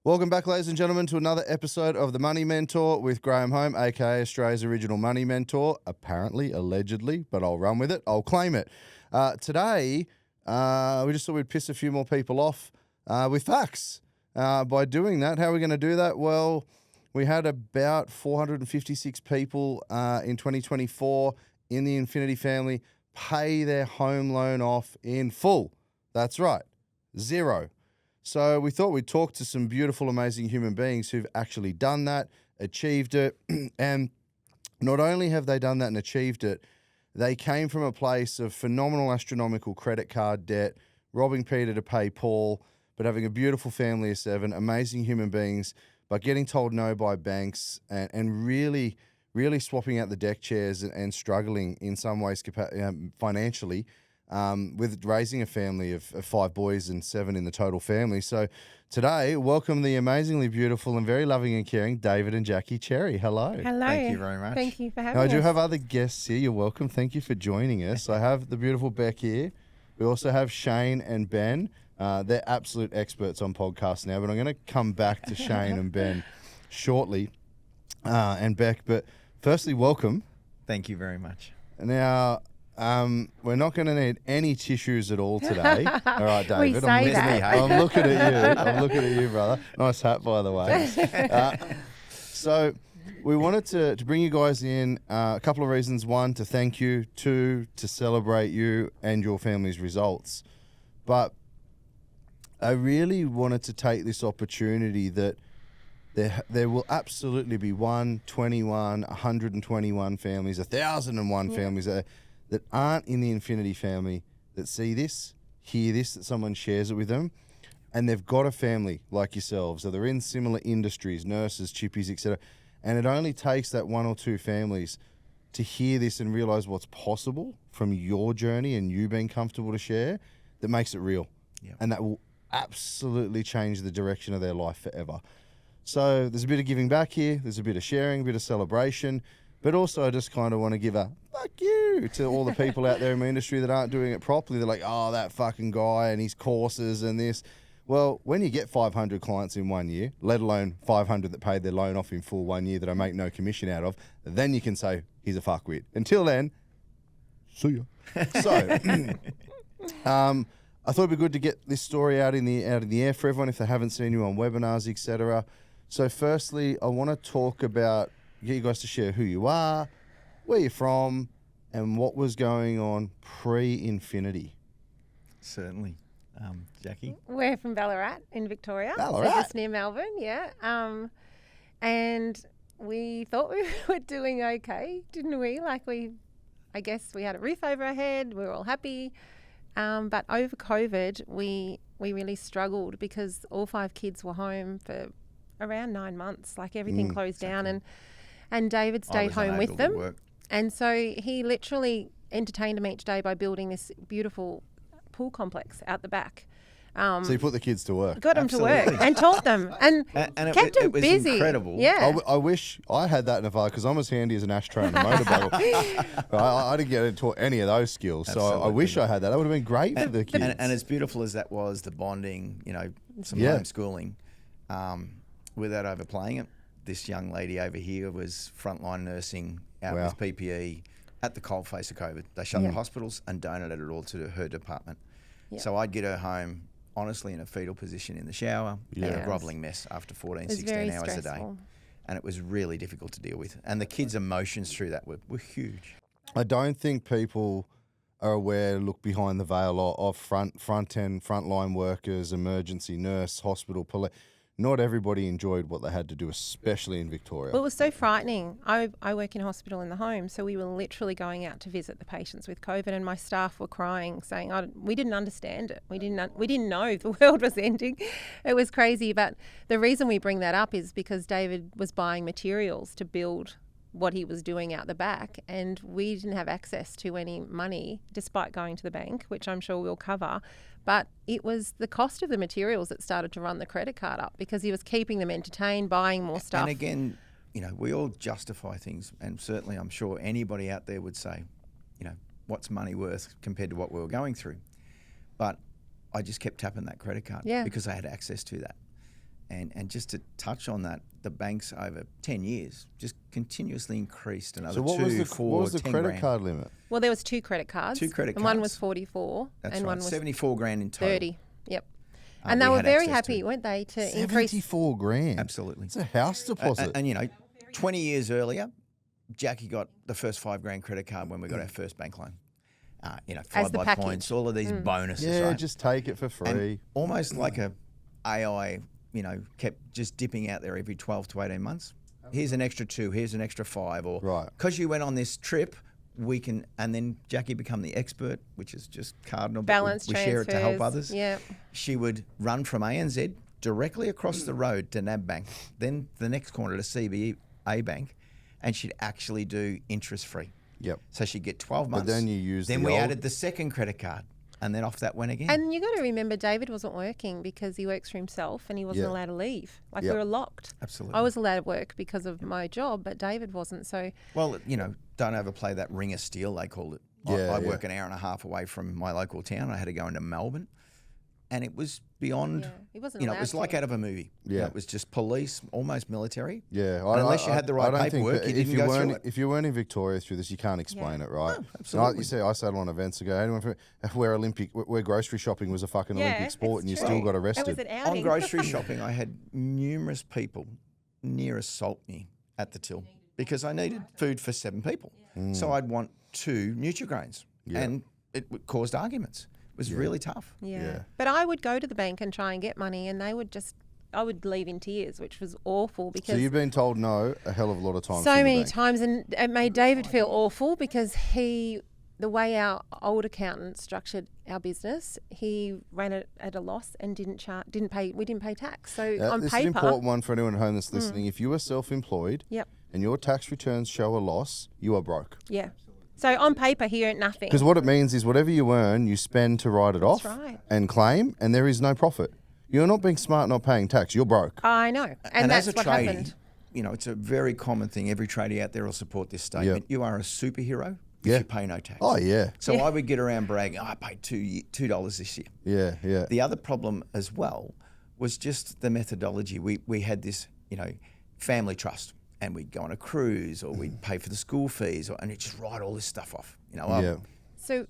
Welcome back, ladies and gentlemen, to another episode of The Money Mentor with Graham Home, aka Australia's original money mentor. Apparently, allegedly, but I'll run with it. I'll claim it. Today, we just thought we'd piss a few more people off with facts. By doing that, how are we going to do that? Well, we had about 456 people in 2024 in the Infinity family pay their home loan off in full. That's right, 0. So we thought we'd talk to some beautiful, amazing human beings who've actually done that, achieved it, and not only have they done that and achieved it, they came from a place of phenomenal astronomical credit card debt, robbing Peter to pay Paul, but having a beautiful family of 7, amazing human beings, but getting told no by banks and really, really swapping out the deck chairs and struggling in some ways financially. With raising a family of 5 boys and 7 in the total family. So today, welcome the amazingly beautiful and very loving and caring David and Jackie Cherry. Hello. Hello. Thank you very much. Thank you for having Now, I us. do have other guests here. You're welcome. Thank you for joining us. I have the beautiful Beck here. We also have Shane and Ben. They're absolute experts on podcasts now, but I'm going to come back to Shane and Ben shortly and Beck. But firstly, welcome. Thank you very much. Now, we're not going to need any tissues at all today. All right, David. We say that. I'm looking at you. I'm looking at you, brother. Nice hat, by the way. So we wanted to bring you guys in a couple of reasons. 1, to thank you. 2, to celebrate you and your family's results. But I really wanted to take this opportunity that there will absolutely be 121, 121 families, 1,001 families that aren't in the Infinity family that see this, hear this, that someone shares it with them, and they've got a family like yourselves, or they're in similar industries, nurses, chippies, etc. And it only takes that 1 or 2 families to hear this and realise what's possible from your journey and you being comfortable to share that makes it real. Yep. And that will absolutely change the direction of their life forever. So there's a bit of giving back here, there's a bit of sharing, a bit of celebration, but also I just kind of want to give a fuck you to all the people out there in the industry that aren't doing it properly. They're like, oh, that fucking guy and his courses and this. Well, when you get 500 clients in 1 year, let alone 500 that paid their loan off in full 1 year that I make no commission out of, then you can say he's a fuckwit. Until then, see ya. So, I thought it'd be good to get this story out in the air for everyone if they haven't seen you on webinars, etc. So, firstly, I want to get you guys to share who you are, where you're from, and what was going on pre-Infinity. Certainly. Jackie? We're from Ballarat in Victoria. Ballarat? So just near Melbourne, yeah. And we thought we were doing okay, didn't we? I guess we had a roof over our head. We were all happy. But over COVID, we really struggled because all 5 kids were home for around 9 months. Like everything closed down, and David stayed home with them. And so he literally entertained them each day by building this beautiful pool complex out the back. So you put the kids to work. Got them to work and taught them and kept them it was busy. Incredible. Yeah. I wish I had that in a fire because I'm as handy as an ashtray and a motorbike. I didn't get taught any of those skills, so I wish I had that. That would have been great for the kids. And as beautiful as that was, the bonding, some homeschooling, without overplaying it, this young lady over here was frontline nursing out with PPE at the cold face of COVID. They shut the hospitals and donated it all to her department. Yeah. So I'd get her home, honestly, in a fetal position in the shower, and a grovelling mess after 14, 16 hours a day. And it was really difficult to deal with. And the kids' emotions through that were huge. I don't think people are aware, look behind the veil of frontline workers, emergency nurse, hospital, police. Not everybody enjoyed what they had to do, especially in Victoria. Well, it was so frightening. I work in hospital in the home, so we were literally going out to visit the patients with COVID, and my staff were crying, saying, "We didn't understand it. We didn't know the world was ending." It was crazy. But the reason we bring that up is because David was buying materials to build what he was doing out the back, and we didn't have access to any money, despite going to the bank, which I'm sure we'll cover. But it was the cost of the materials that started to run the credit card up because he was keeping them entertained, buying more stuff. And again, we all justify things, and certainly I'm sure anybody out there would say, what's money worth compared to what we were going through? But I just kept tapping that credit card because I had access to that. And just to touch on that, the banks over 10 years just continuously increased another So what was the 10 credit grand. card limit? Well, there was 2 credit cards. 2 credit and one was cards. 44 That's and right, one was 74 grand in total. 30. Yep. And they we were had very access to. happy, weren't they, to increase. 74 grand. Absolutely. It's a house deposit. And, you know, 20 years earlier, Jackie got the first $5 grand credit card when we got our first bank loan. You know, As the fly by package. points, all of these bonuses, yeah, right? just take it for free. And almost like a AI, you know, kept just dipping out there every 12 to 18 months. Here's an extra 2, here's an extra 5, or Right. because you went on this trip, we can, and then Jackie become the expert, which is just cardinal. but Balance we transfers. share it to help others. Yeah. She would run from ANZ directly across the road to NAB Bank, then the next corner to CBA Bank, and she'd actually do interest free. Yep. So she'd get 12 months. then you use Then the we old- added the second credit card, and then off that went again. And you got to remember, David wasn't working because he works for himself and he wasn't Yeah. allowed to leave. Like Yep. we were locked. Absolutely. I was allowed to work because of my job, but David wasn't. So Well, you know, don't overplay that ring of steel, they called it. Yeah, I yeah. work an hour and a half away from my local town. I had to go into Melbourne. And it was beyond, yeah, he wasn't you know, allowed it was like to. out of a movie. You know, Yeah. it was just police, almost military. Yeah, And unless you had the right don't think paperwork, that you if didn't go weren't, through it. If you weren't in Victoria through this, you can't explain it, right? absolutely. You see, I sat on events ago. Anyone from where grocery shopping was a fucking Yeah, Olympic sport, it's and you true. still got It was arrested. an On outing. grocery shopping, I had numerous people near assault me at the till because I needed food for 7 people. So I'd want 2 Nutrigrains, Yeah. and it caused arguments. It was really tough. Yeah. Yeah. But I would go to the bank and try and get money, and they would just, I would leave in tears, which was awful because So you've been told no a hell of a lot of times. so from the many bank. times, and it made David feel awful because the way our old accountant structured our business, he ran it at a loss and didn't pay. We didn't pay tax. So on This paper, is an important one for anyone at home that's listening. If you are self-employed Yep. and your tax returns show a loss, you are broke. Yeah. So on paper, he earned nothing. Because what it means is whatever you earn, you spend to write it off right. and claim, and there is no profit. You're not being smart, not paying tax. You're broke. I know, and that's as a what tradie, happened. you know, it's a very common thing. Every tradie out there will support this statement. Yep. You are a superhero if Yeah. you pay no tax. Oh yeah, So I would get around bragging, I paid $2 this year. yeah. The other problem as well was just the methodology. We had this, you know, family trust, and we'd go on a cruise, or we'd pay for the school fees, and it'd just write all this stuff off. You know, Yeah.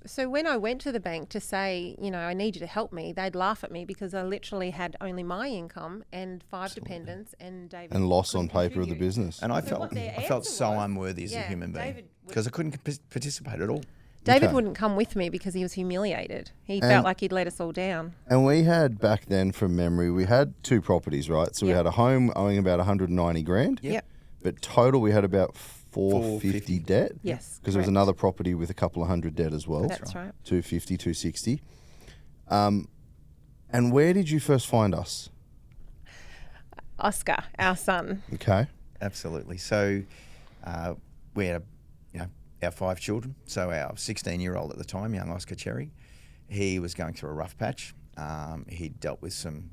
So when I went to the bank to say, you know, I need you to help me, they'd laugh at me because I literally had only my income and 5 dependents and David. And loss on couldn't paper of the contribute. business. and I So felt what their I felt answer so was- unworthy as a yeah, human being David would- because I couldn't participate at all. David Okay. wouldn't come with me because he was humiliated. He And- felt like he'd let us all down. And we had back then, from memory, we had 2 properties, right? So we Yep. had a home owing about 190 grand. Yep. But total, we had about 450 debt. Yes, Because there was correct. another property with a couple of hundred debt as well. That's right. 250, 260. And where did you first find us? Oscar, our son. Okay. Absolutely. So we had, you know, our 5 children. So our 16-year-old at the time, young Oscar Cherry, he was going through a rough patch. He dealt with some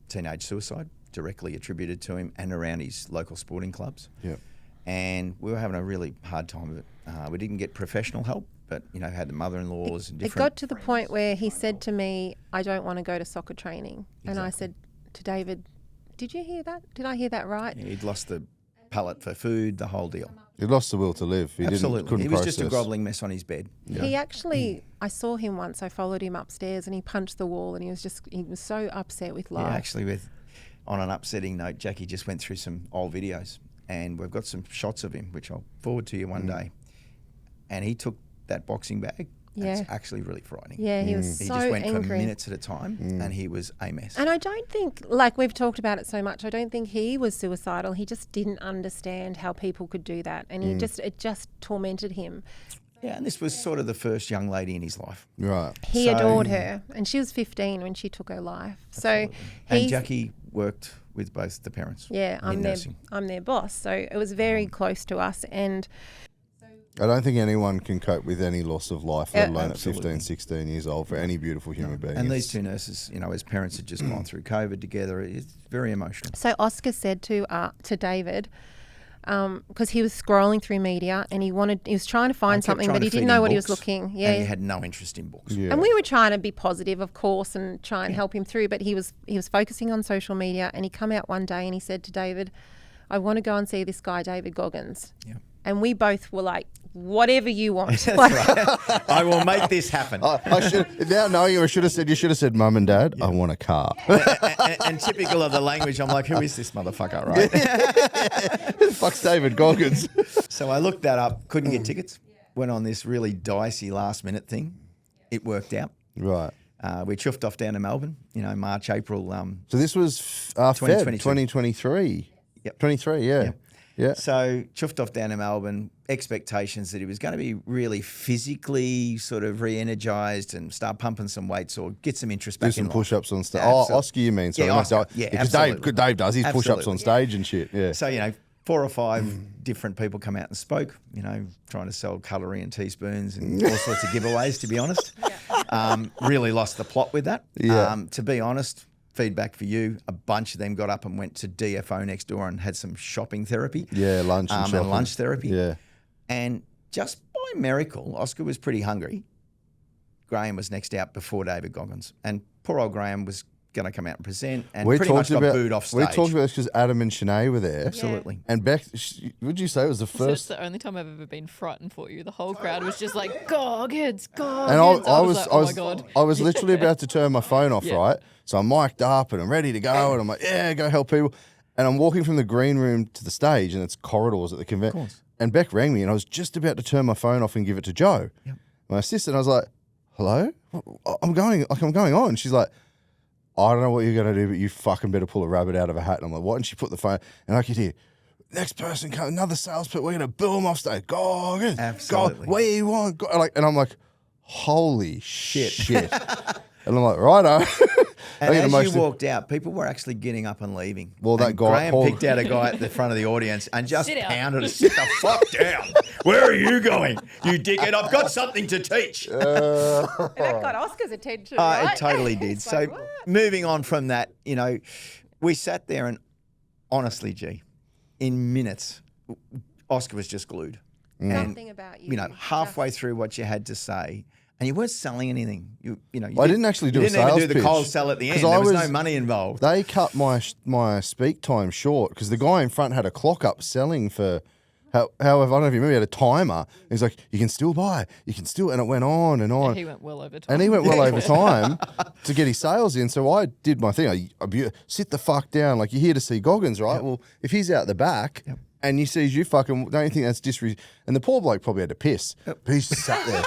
teenage suicide directly attributed to him and around his local sporting clubs. Yep. And we were having a really hard time of it. We didn't get professional help, but, you know, had the mother-in-laws and It different... got to the point where he said to me, I don't want to go to soccer training. And I said to David, did you hear that? Did I hear that right? He'd lost the palate for food, the whole deal. He lost the will to live. He Absolutely. couldn't He was process. just a grovelling mess on his bed. He actually, I saw him once, I followed him upstairs and he punched the wall and he was so upset with Yeah, life. actually, on an upsetting note, Jackie just went through some old videos, and we've got some shots of him, which I'll forward to you one day. And he took that boxing bag. And Yeah. it's actually really frightening. Yeah, he was He so just went for angry. minutes at a time, and he was a mess. And I don't think, like we've talked about it so much, I don't think he was suicidal. He just didn't understand how people could do that. And it just tormented him. Yeah, and this was sort of the first young lady in his life. Right. He So- adored her. And she was 15 when she took her life. So And he's, Jackie worked with both the parents. yeah, in nursing. I'm their boss. So it was very close to us. And I don't think anyone can cope with any loss of life, let alone Absolutely. at 15, 16 years old, for any beautiful human being. And these It's- 2 nurses, you know, as parents had just gone through COVID together, it's very emotional. so Oscar said to David, because he was scrolling through media and he was trying to find kept something, trying but to he feed didn't know him what he was books, looking. And Yeah. he had no interest in books. Yeah. And we were trying to be positive, of course, and try and help him through. But he was focusing on social media, and he come out one day and he said to David, "I want to go and see this guy, David Goggins." Yeah. And we both were like, "Whatever you want." That's Like, right. I will make this happen. I should now knowing you, you should have said, "Mum and Dad, I want a car." and typical of the language, I'm like, who is this motherfucker, right? Fuck's David Goggins. So I looked that up, couldn't get tickets, went on this really dicey last minute thing. It worked out. Right. We chuffed off down to Melbourne, March, April. So this was Feb 2022. 2023. Yep. 23, yeah. Yep. Yeah. So chuffed off down to Melbourne, expectations that he was going to be really physically sort of re-energized and start pumping some weights or get some interest Do back in some life. push-ups on stage. Absolutely. Oh, Oscar, you mean? Sorry, Yeah, not Oscar. Dave. Yeah, Because absolutely. Dave does his push-ups on Absolutely. stage and shit. Yeah. So, 4 or 5 different people come out and spoke, trying to sell cutlery and teaspoons and all sorts of giveaways, to be honest. Really lost the plot with that. Yeah. To be honest, feedback for you, a bunch of them got up and went to DFO next door and had some shopping therapy. Yeah, lunch and shopping. And lunch therapy. Yeah. And just by miracle, Oscar was pretty hungry. Graham was next out before David Goggins. And poor old Graham was going to come out and present and pretty much got booed off stage. We talked about this because Adam and Shanae were there. Absolutely. And Beck, would you say it was the So it's first? the only time I've ever been frightened for you. The whole crowd was just like, Goggins, Goggins. And I was, like, oh my God. I was literally about to turn my phone off, Yeah. right? So I'm mic'd up and I'm ready to go, and I'm like, yeah, go help people. And I'm walking from the green room to the stage, and it's corridors at the convention. course. And Beck rang me, and I was just about to turn my phone off and give it to Joe, Yep. my assistant. I was like, hello, I'm going on. And she's like, I don't know what you're going to do, but you fucking better pull a rabbit out of a hat. And I'm like, what? And she put the phone, and I could hear, next person comes, another salesperson, we're going to bill them off stage. Goggins, Absolutely. we want, and I'm like, holy shit. And I'm like, righto. And I get as emotional. you walked out, people were actually getting up and leaving. Well, that And guy, Graham Paul- picked out a guy at the front of the audience and just Sit down. pounded it. Sit the fuck down. Where are you going, you dickhead? I've got something to teach. and that got Oscar's attention, right? It totally did. It's So like, what? moving on from that, we sat there and honestly, G, in minutes, Oscar was just glued. And, Something about you. halfway just- through what you had to say, and you weren't selling anything. You I didn't actually do you a didn't even sales do the pitch. cold sell at the end. 'Cause There I was no was- money involved. They cut my speak time short because the guy in front had a clock up selling for. However, I don't know if you remember, he had a timer. He's like, you can still buy, and it went on and on. He went well over time. And he went well over time to get his sales in. So I did my thing. I sit the fuck down. Like, you're here to see Goggins, right? Well, if he's out the back and he sees you fucking, don't you think that's disrespectful? And the poor bloke probably had to piss. But he just sat there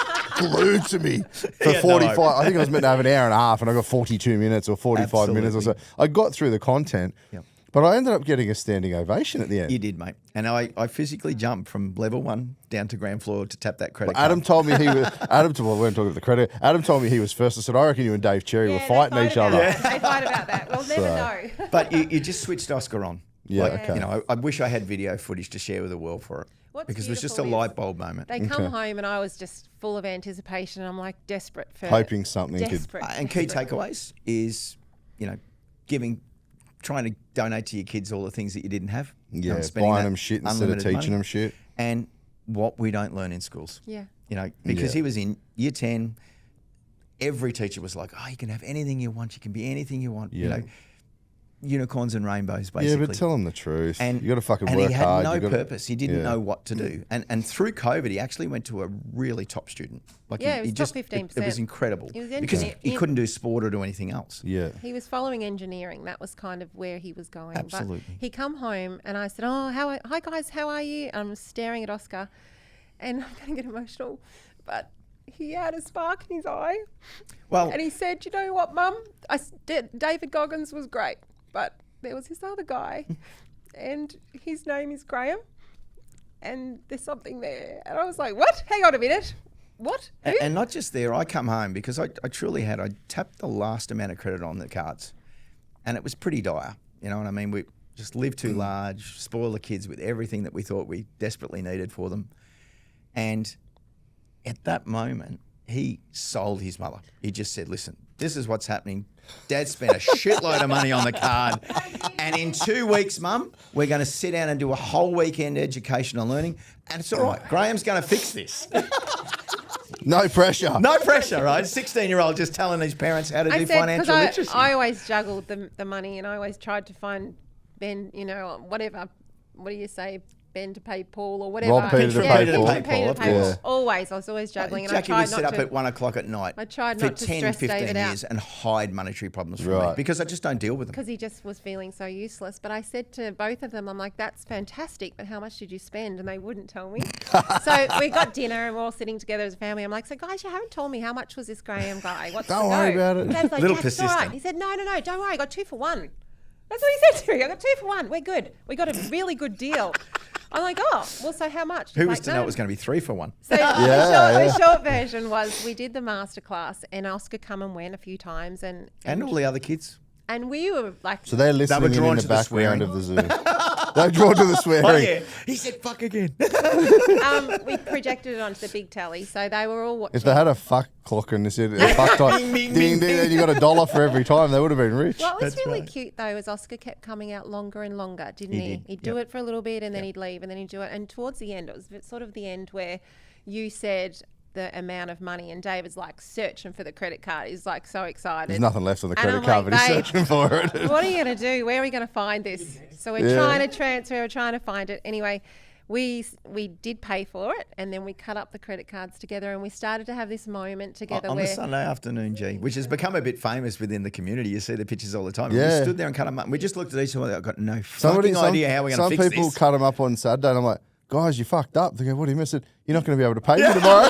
glued to me for Yeah, 45. no. I think I was meant to have an hour and a half and I got 42 minutes or 45 minutes or so. Absolutely. I got through the content. Yep. But I ended up getting a standing ovation at the end. You did, mate. And I physically jumped from level 1 down to ground floor to tap that credit Adam card. told me he was. Well, we weren't talking about the credit. Adam told me he was first. I said, I reckon you and Dave Cherry were they fighting fight each about other. it. They fight about that. We'll never know. But you just switched Oscar on. Yeah, okay. I wish I had video footage to share with the world for it. What's because it was just a beautiful is light bulb moment. They come home and I was just full of anticipation. I'm like desperate for Hoping something could. desperate. And key desperate. takeaways is, trying to donate to your kids all the things that you didn't have. Yeah, spending buying that them shit instead of unlimited teaching money. them shit. And what we don't learn in schools. Yeah. Because Yeah. he was in year 10, every teacher was like, you can have anything you want. You can be anything you want. Yeah. Unicorns and rainbows, basically. Yeah, but tell them the truth. And you got to fucking and work he had hard. no You gotta- purpose. He didn't Yeah. know what to do. And through COVID, he actually went to a really top student. Like Yeah, he was top just 15%. It was incredible He was because engineer- he couldn't do sport or do anything else. Yeah. He was following engineering. That was kind of where he was going. Absolutely. But he come home and I said, hi guys, how are you? And I'm staring at Oscar and I'm going to get emotional. But he had a spark in his eye. Well, And he said, you know what, Mum? David Goggins was great, but there was this other guy and his name is Graham and there's something there. And I was like, what? Hang on a minute. What? Who? and not just there, I come home because I truly had, I tapped the last amount of credit on the cards and it was pretty dire. You know what I mean? We just lived too large, spoil the kids with everything that we thought we desperately needed for them. And at that moment, he sold his mother. He just said, listen, this is what's happening. Dad spent a shitload of money on the card. And in 2 weeks, Mum, we're going to sit down and do a whole weekend educational learning. And it's all right. Graham's going to fix this. No pressure. No pressure, right? 16-year-old just telling these parents how to do financial literacy. I always juggled the money, and I always tried to find Ben, whatever. What do you say? Ben to pay Paul or whatever. Rob Peter to pay Paul. Peter to pay Yeah. Paul. Always. I was always juggling. And Jackie I tried would sit not up to, at 1 o'clock at night I tried for not to 10, stress 15 David out. years and hide monetary problems from me Right. because I just don't deal with them. Because he just was feeling so useless. But I said to both of them, I'm like, that's fantastic, but how much did you spend? And they wouldn't tell me. So we got dinner and we're all sitting together as a family. I'm like, so guys, you haven't told me how much was this Graham guy? What's Don't the worry go? about it. Dad's like, Little "That's all persistent. right." He said, no, don't worry. I got 2 for 1. That's what he said to me. I got 2 for 1. We're good. We got a really good deal. I'm like, oh, well, so how much? Who He's was like, to know it was going to be 3 for 1? So Yeah. the short version was we did the masterclass and Oscar come and went a few times and And all the other kids. we were like, So they're listening in drawn the to the background swearing. of the Zoom. They're drawn to the swearing. Oh, yeah. He said, fuck again. we projected it onto the big telly, so they were all watching. If they had a fuck clock and they said fuck time, Ding, ding, ding, ding, and you got $1 for every time, they would have been rich. What was That's really right. cute though is Oscar kept coming out longer and longer, didn't he? did, He'd do it for a little bit and then he'd leave and then he'd do it. And towards the end, it was sort of the end where you said the amount of money and David's like searching for the credit card. He's like so excited. There's nothing left on the And credit I'm card, like, but he's "Babe, searching for it. What are you going to do? Where are we going to find this? So we're Yeah. trying to transfer, we're trying to find it. Anyway, we did pay for it and then we cut up the credit cards together and we started to have this moment together On where the Sunday afternoon, G, which has become a bit famous within the community. You see the pictures all the time. Yeah. We stood there and cut them up. And we just looked at each other. I've got no fucking idea how we're going to fix Some people this. cut them up on Saturday, and I'm like, guys, you fucked up. They go, what do you miss it? You're not going to be able to pay me tomorrow.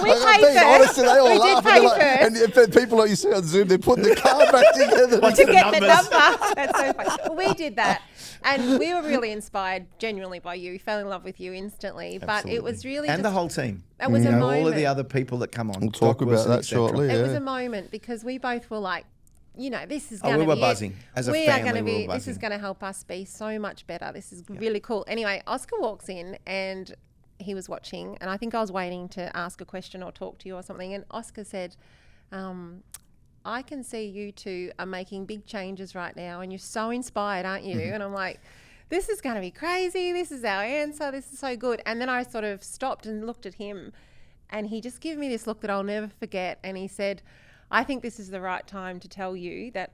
we Like, I'm paid being first. honest, and they all We laugh. did And, pay they're like, first. and if people like you see on Zoom, they're putting the card back together. to get the numbers. number. That's so funny. Well, we did that. And we were really inspired genuinely by you. We fell in love with you instantly. But it was really And just, the whole team. it was a You know, moment. all of the other people that come on. We'll talk Doc about Wilson, that et cetera. shortly. It was Yeah. a moment because we both were like, this is Oh, going to we be were it. buzzing. As a we family, are going to we were be. This is buzzing. going to help us be so much better. This is really cool. Anyway, Oscar walks in and he was watching, and I think I was waiting to ask a question or talk to you or something. And Oscar said, "I can see you two are making big changes right now, and you're so inspired, aren't you?" And I'm like, "This is going to be crazy. This is our answer. This is so good." And then I sort of stopped and looked at him, and he just gave me this look that I'll never forget. And he said, "I think this is the right time to tell you that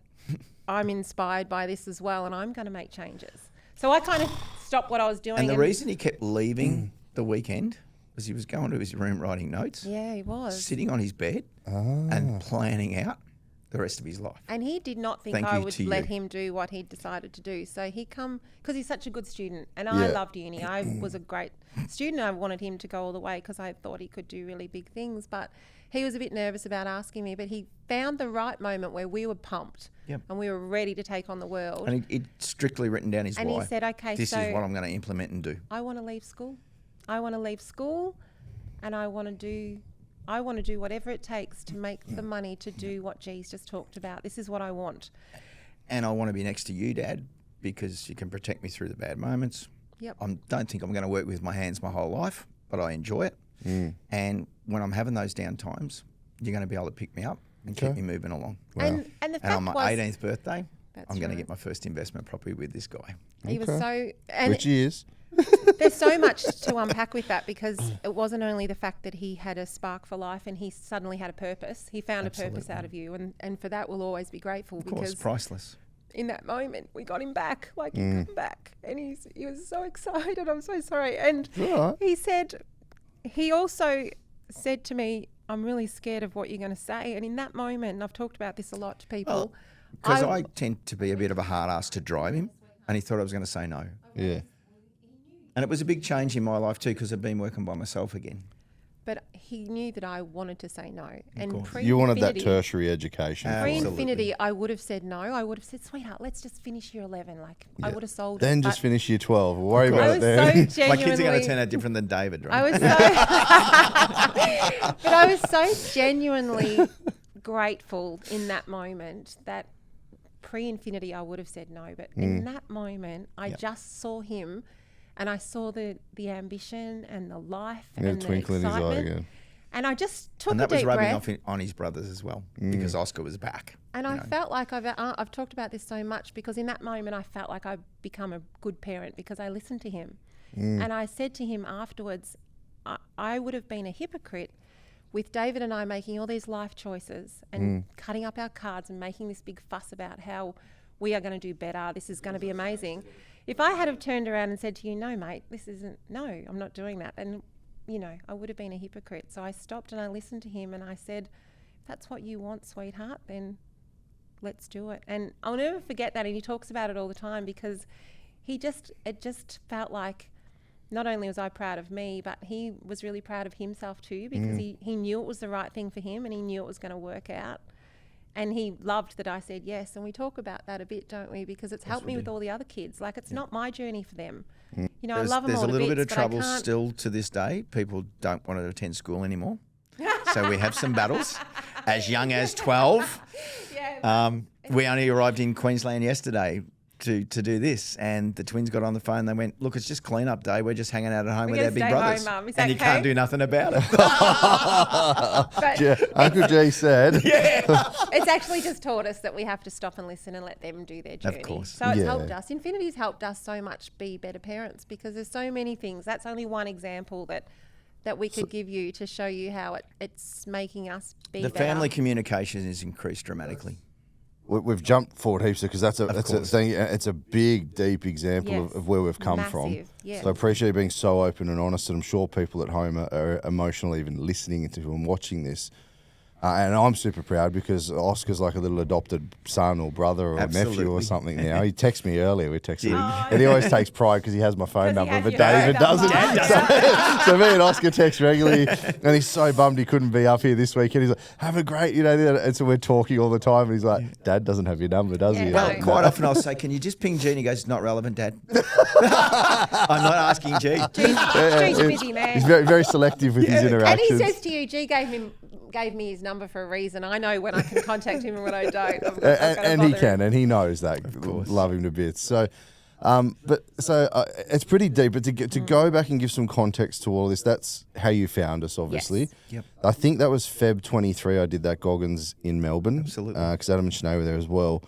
I'm inspired by this as well, and I'm going to make changes." So I kind of stopped what I was doing. And the reason he kept leaving the weekend was he was going to his room writing notes, yeah, he was. sitting on his bed and planning out the rest of his life. And he did not think Thank I you would to let you. him do what he decided to do. So he because he's such a good student, and I Yeah. loved uni. I was a great student. I wanted him to go all the way because I thought he could do really big things. But he was a bit nervous about asking me. But he found the right moment where we were pumped Yep. and we were ready to take on the world. And he'd strictly written down his And he why. said, "Okay, this so is what I'm going to implement and do. I want to leave school. I want to leave school, and I want to do whatever it takes to make the money to do what G's just talked about. This is what I want." And I want to be next to you, Dad, because you can protect me through the bad moments. Yep. I don't think I'm going to work with my hands my whole life, but I enjoy it. And when I'm having those down times, you're going to be able to pick me up and keep me moving along. And the And fact on my was, 18th birthday, That's I'm going to right. get my first investment property with this guy. he was Okay. so, and Which he is. there's so much to unpack with that because it wasn't only the fact that he had a spark for life and he suddenly had a purpose. He found a purpose out of you, and for that we'll always be grateful Of course, because priceless. in that moment we got him back, like he come back, and he was so excited. I'm so sorry. And Alright. he also said to me, "I'm really scared of what you're going to say." And in that moment, and I've talked about this a lot to people, Because I tend to be a bit of a hard ass to drive him, and he thought I was going to say no. Yeah. And it was a big change in my life too, because I've been working by myself again. but he knew that I wanted to say no. And You wanted that pre-infinity- tertiary education. Pre-infinity, I would have said no. I would have said, "Sweetheart, let's just finish year 11." Like I would have sold Then it. just but finish year 12. We'll worry I about was it then. so My kids are going to genuinely. turn out different than David, right? I was so, but I was so genuinely grateful in that moment that pre-infinity I would have said no, but in that moment I just saw him, and I saw the ambition and the life Yeah, and the twinkle in his eye excitement. again. And I just took And a that was deep rubbing breath. off on his brothers as well because Oscar was back. And you I know. felt like I've talked about this so much because in that moment I felt like I'd become a good parent because I listened to him. And I said to him afterwards, I would have been a hypocrite with David and I making all these life choices and cutting up our cards and making this big fuss about how we are going to do better, this is going to be amazing. If I had have turned around and said to you, no, mate, I'm not doing that. And, you know, I would have been a hypocrite. So I stopped and I listened to him and I said, if that's what you want, sweetheart, then let's do it. And I'll never forget that. And he talks about it all the time because it just felt like not only was I proud of me, but he was really proud of himself too because he knew it was the right thing for him and he knew it was going to work out. And he loved that I said yes. And we talk about that a bit, don't we? Because it's helped me with all the other kids. Like, it's not my journey for them. You know, I love them all There's a little bit of bits, but I trouble can't- still to this day. People don't want to attend school anymore. So we have some battles. As young as 12. We only arrived in Queensland yesterday to do this, and the twins got on the phone. They went, look, it's just clean-up day. We're just hanging out at home with gonna our big stay brothers. home, Mum. Is And that you can't okay? do nothing about it. But Uncle G said. it's actually just taught us that we have to stop and listen and let them do their journey. course. So it's Yeah. helped us. Infinity's helped us so much be better parents because there's so many things. That's only one example that we could give you to show you how it's making us be The better. family communication has increased dramatically. We've jumped forward heaps because that's a course. thing. It's a big, deep example Yes. of where we've come from. Massive, yes. So I appreciate you being so open and honest. And I'm sure people at home are emotional even listening to and watching this. And I'm super proud because Oscar's like a little adopted son or brother or nephew or Absolutely. something now. He texted me earlier. We texted, and he always takes pride because he has my phone 'Cause he number, has but your David phone doesn't. number. So me and Oscar text regularly, and he's so bummed he couldn't be up here this weekend. He's like, "Have a great, and so we're talking all the time. And he's like, "Dad doesn't have your number, does he?" Yeah, Well, no. quite often I'll say, can you just ping G? And he goes, it's not relevant, Dad. I'm not asking G. G's a busy man. He's very, very selective with his And interactions. he says to you, G gave me his number for a reason. I know when I can contact him and when I don't. I'm not and gonna and he bother can, him. and he knows that. Love him to bits. So, it's pretty deep. But to go back and give some context to all this, that's how you found us, obviously. Yes. Yep. I think that was Feb 23. I did that Goggins in Melbourne. Absolutely. Because Adam and Sinead were there as well.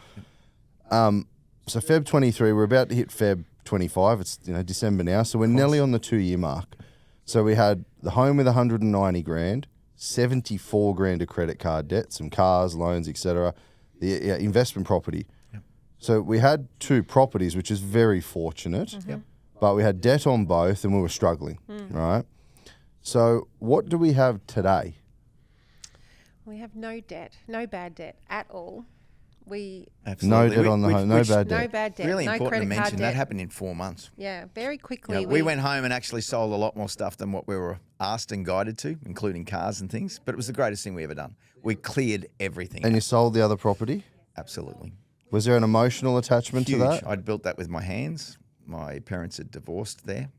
So Feb 23, we're about to hit Feb 25. It's December now, so we're nearly on the 2-year mark. So we had the home with 190 grand, 74 grand of credit card debt, some cars, loans, etc. The investment property. So we had 2 properties, which is very fortunate. But we had debt on both, and we were struggling, right? So what do we have today? We have no debt, no bad debt at all. We No debt on the home, no bad no debt. bad debt, Really no important to credit card mention. debt. That happened in 4 months. Yeah, very You quickly. know, we went home and actually sold a lot more stuff than what we were asked and guided to, including cars and things. But it was the greatest thing we ever done. We cleared everything. And you sold the other property? Absolutely. Was there an emotional attachment Huge. to that? I'd built that with my hands. My parents had divorced there,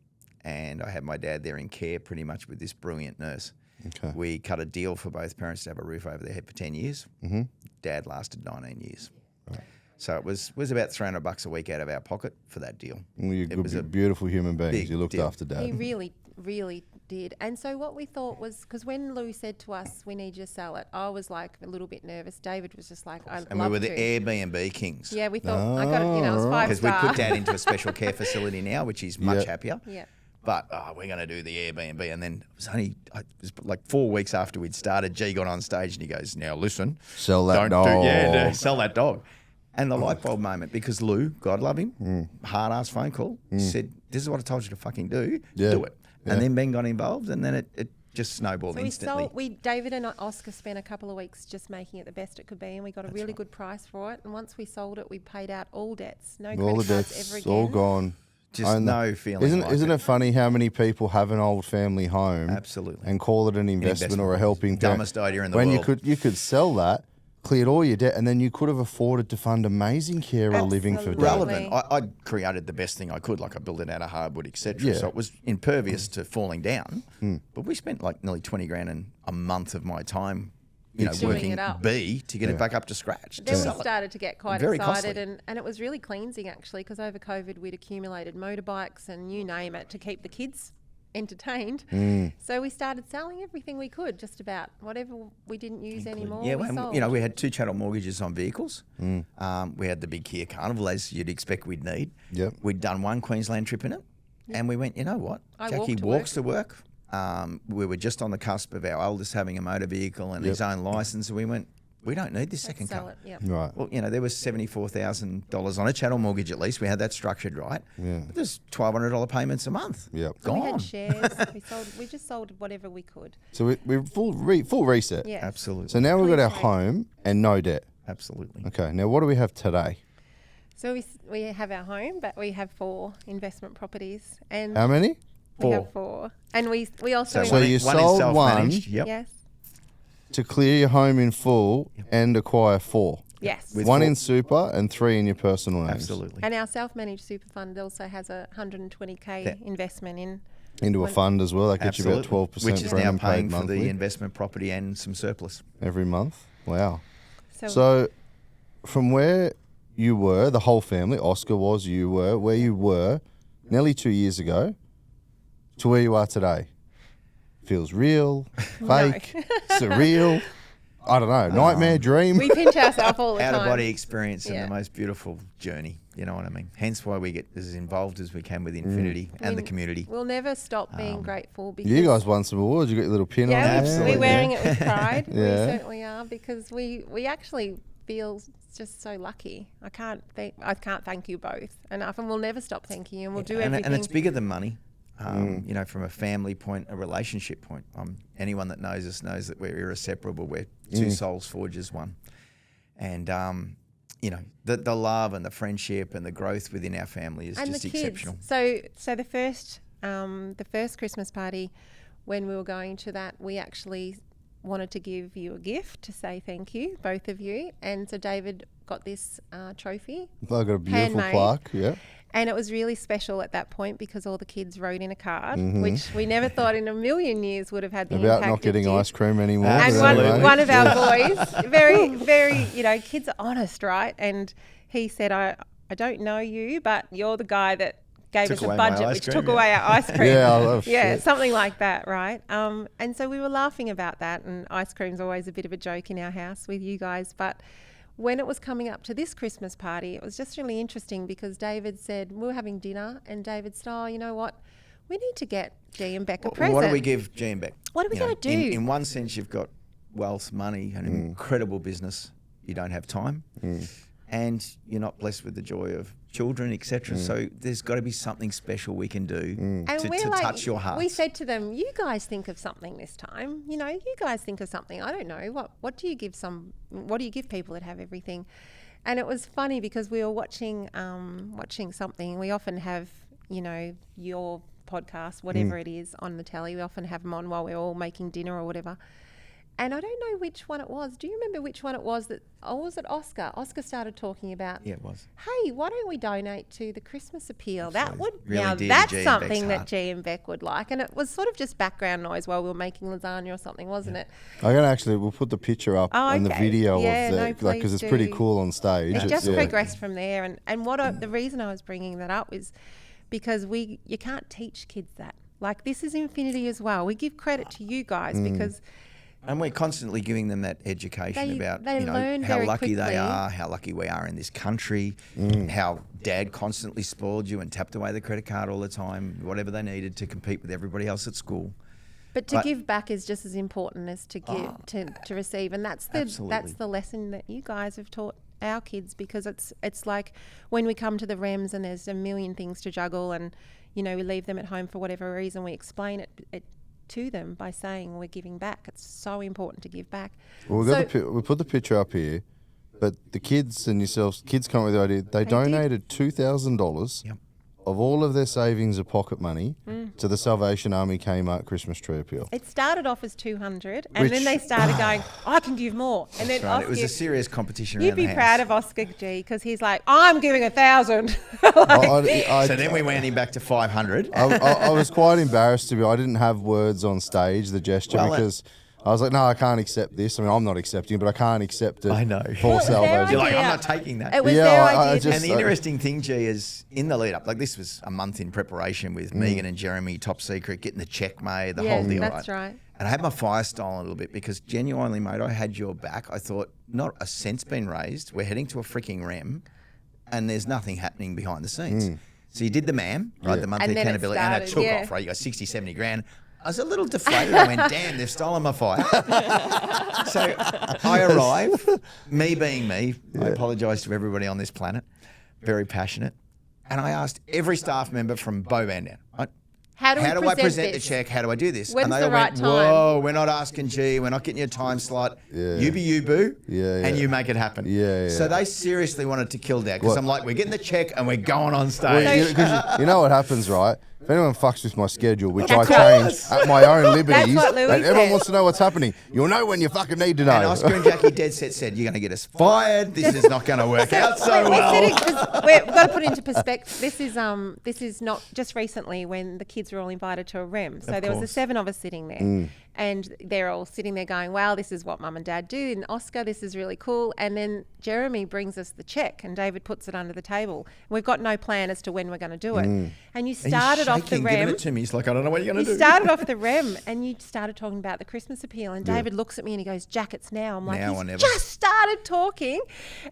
and I had my dad there in care pretty much with this brilliant nurse. Okay. We cut a deal for both parents to have a roof over their head for 10 years. Mm-hmm. Dad lasted 19 years. Right. So it was about $300 a week out of our pocket for that deal. Well, you're It was good, a beautiful human beings. big You looked deal. after Dad. He really, really did. And so what we thought was, because when Lou said to us, we need you to sell it, I was like a little bit nervous. David was just like, I'd And love we were the to. Airbnb kings. Yeah, we thought, I got it, it was 5 Because we star. put Dad into a special care facility now, which he's much Yep. happier. Yeah. But we're going to do the Airbnb. And then it was like 4 weeks after we'd started, G got on stage and he goes, now listen. Sell that don't dog. sell that dog. And the light bulb moment, because Lou, God love him, hard-ass phone call, said, this is what I told you to fucking do. Yeah. Do it. Yeah. And then Ben got involved and then it just snowballed So instantly. David and Oscar spent a couple of weeks just making it the best it could be, and we got a really good price for it. And once we sold it, we paid out all debts, no All credit the cards debts, ever again. all gone. Just Own no that. feeling like Isn't it funny how many people have an old family home Absolutely. and call it an investment or a helping parent? Dumbest idea in the when world. you could sell that, cleared all your debt, and then you could have afforded to fund amazing care or living for Absolutely. Dad. relevant. I created the best thing I could, like I built it out of hardwood, etc. Yeah. So it was impervious to falling down. But we spent like nearly 20 grand in a month of my time, Doing working it up. to get it back up to scratch. Then to we sell it. started to get quite Very excited, costly. and it was really cleansing actually, because over COVID we'd accumulated motorbikes and you name it to keep the kids entertained. So we started selling everything we could, just about whatever we didn't use anymore. Yeah, we and, sold. you know, we had 2 chattel mortgages on vehicles. We had the big Kia Carnival, as you'd expect we'd need. Yep. We'd done 1 Queensland trip in it, and we went, you know what? I Jackie walk to walks to work. We were just on the cusp of our oldest having a motor vehicle and his own licence, and we went, we don't need this second sell car. it. Yep. Right. Well, you know, there was $74,000 on a chattel mortgage at least. We had that structured right. Yeah. But there's $1,200 payments a month. Yep. And we Gone. had shares. We just sold whatever we could. So we're full reset. Yeah. Absolutely. So now we've got our Clean slate. home and no debt. Absolutely. Okay. Now what do we have today? So we have our home, but we have 4 investment properties, and How many? we have 4. And we also So you is sold self-managed. one. Yep. yes, To clear your home in full and acquire 4. yes. With 1 4 in super and 3 in your personal names. Absolutely. And our self-managed super fund also has a 120k Yeah. investment in. Into a fund as well. That gets you about 12% Which is per now annum paying paid for monthly the investment property and some surplus. every month. Wow. So, So from where you were, the whole family, Oscar was, you were, where you were nearly 2 years ago to where you are today. Feels real, fake, surreal. I don't know. Nightmare, dream. we pinch ourselves all the Out time. of body experience Yeah. and the most beautiful journey. You know what I mean? Hence why we get as involved as we can with Infinity and the community. We'll never stop being grateful because You guys won some awards. You got your little pin on yeah, there. Absolutely. we're wearing it with pride. We Yeah. certainly are, because we actually feel just so lucky. I can't thank you both enough, and we'll never stop thanking you, and we'll do everything. And it's bigger than money. You know, from a family point, a relationship point. Anyone that knows us knows that we're irreseparable. We're 2 souls forged as one. And, you know, the love and the friendship and the growth within our family is and just the kids. exceptional. So the first Christmas party, when we were going to that, we actually wanted to give you a gift to say thank you, both of you. And so David got this trophy, I've got a beautiful handmade. plaque. Yeah. and it was really special at that point because all the kids wrote in a card, which we never thought in a million years would have had the About impact not it getting did. ice cream anymore. And but Absolutely. anyway. one of our boys, very, you know, kids are honest, right? And he said, I don't know you, but you're the guy that gave Took us a away my budget, ice which cream, took yeah. away our ice cream. Yeah, oh, yeah, shit. something like that, right? And so we were laughing about that, and ice cream's always a bit of a joke in our house with you guys. But when it was coming up to this Christmas party, it was just really interesting because David said, we were having dinner, and David said, oh, you know what? We need to get G and Beck a present. What do we give G and Beck? What are we You know, gonna do? In one sense, you've got wealth, money, an incredible business. You don't have time, and you're not blessed with the joy of children, etc. So there's got to be something special we can do And to we're like, touch your heart. we said to them, you guys think of something this time. You know, you guys think of something. I don't know. What do you give people that have everything? And it was funny because we were watching something. We often have, you know, your podcast, whatever it is, on the telly. We often have them on while we're all making dinner or whatever. And I don't know which one it was. Do you remember which one it was was it Oscar? Oscar started talking about, Yeah, it was. hey, why don't we donate to the Christmas appeal? That would, Really now dear to that's G and something Beck's that heart. G and Beck would like. And it was sort of just background noise while we were making lasagna or something, wasn't it? We'll put the picture up Oh, and the okay. video Yeah, of no, the, like, because please it's pretty do. cool on stage. It It's- just yeah. progressed from there. And the reason I was bringing that up is because you can't teach kids that. Like, this is Infinity as well. We give credit to you guys because And we're constantly giving them that education They about learn how very lucky they quickly. are, how lucky we are in this country, how dad constantly spoiled you and tapped away the credit card all the time, whatever they needed to compete with everybody else at school. But to But- give back is just as important as to give to receive, and that's Absolutely. the lesson that you guys have taught our kids, because it's like when we come to the REMs and there's a million things to juggle, and you know we leave them at home for whatever reason, we explain it to them by saying we're giving back. It's so important to give back. Well, we put the picture up here, but the kids and yourselves, kids come up with the idea. They did. donated $2,000 Yep. of all of their savings of pocket money to the Salvation Army Kmart Christmas Tree Appeal. It started off as 200, and then Which- they started going, I can give more. And then Right, it was Oscar, a serious competition you'd around be the proud house. of Oscar G, because he's like, I'm giving 1,000. So then we went him back to 500. I was quite embarrassed to be. I didn't have words on stage, the gesture, Well, because I was like, no, I can't accept this. I mean, I'm not accepting it, but I can't accept it. I know. For Well, it was their salvation. You're like, I'm idea. not taking that. It was Yeah, their I idea. just- And the interesting thing, G, is in the lead up, like this was a month in preparation with Megan and Jeremy, top secret, getting the check made, the Yeah, whole deal. that's right. And I had my fire style a little bit because genuinely, mate, I had your back. I thought, not a cent's been raised. We're heading to a freaking REM and there's nothing happening behind the scenes. So you did the MAM, right? The monthly And then it accountability, and it started, took yeah. off, right? You got 60, 70 grand. I was a little deflated. I went, damn, they've stolen my fire. So I arrive, me being me, I apologise to everybody on this planet, very passionate. And I asked every staff member from Boban down, right? How do I present this? the check? How do I do this? When's and they the all right went, time? whoa, we're not asking G, we're not getting you a time slot. Yeah. You be you, boo, Yeah, and yeah. you make it happen. Yeah, So yeah. they seriously wanted to kill Dad because What? I'm like, we're getting the check and we're going on Well, stage. you know what happens, right? If anyone fucks with my schedule, which Of I course. change at my own liberties, what Louis and everyone said. wants to know what's happening. You'll know when you fucking need to know. And Oscar and Jackie dead set said, you're going to get us fired. This is not going to work out so We're well. sitting, 'cause we've got to put it into perspective. This is not just recently when the kids were all invited to a REM. So there was the course. 7 of us sitting there, and they're all sitting there going, "Wow, this is what Mum and Dad do." And Oscar, this is really cool. And then Jeremy brings us the check, and David puts it under the table. We've got no plan as to when we're going to do it. And you And he's started off the shaking, giving REM. it to me. He's like, I don't know what you're going to You do. started off the REM and you started talking about the Christmas appeal, and David looks at me and he goes, "Jackets now." I'm like, Now or he's never. just started talking.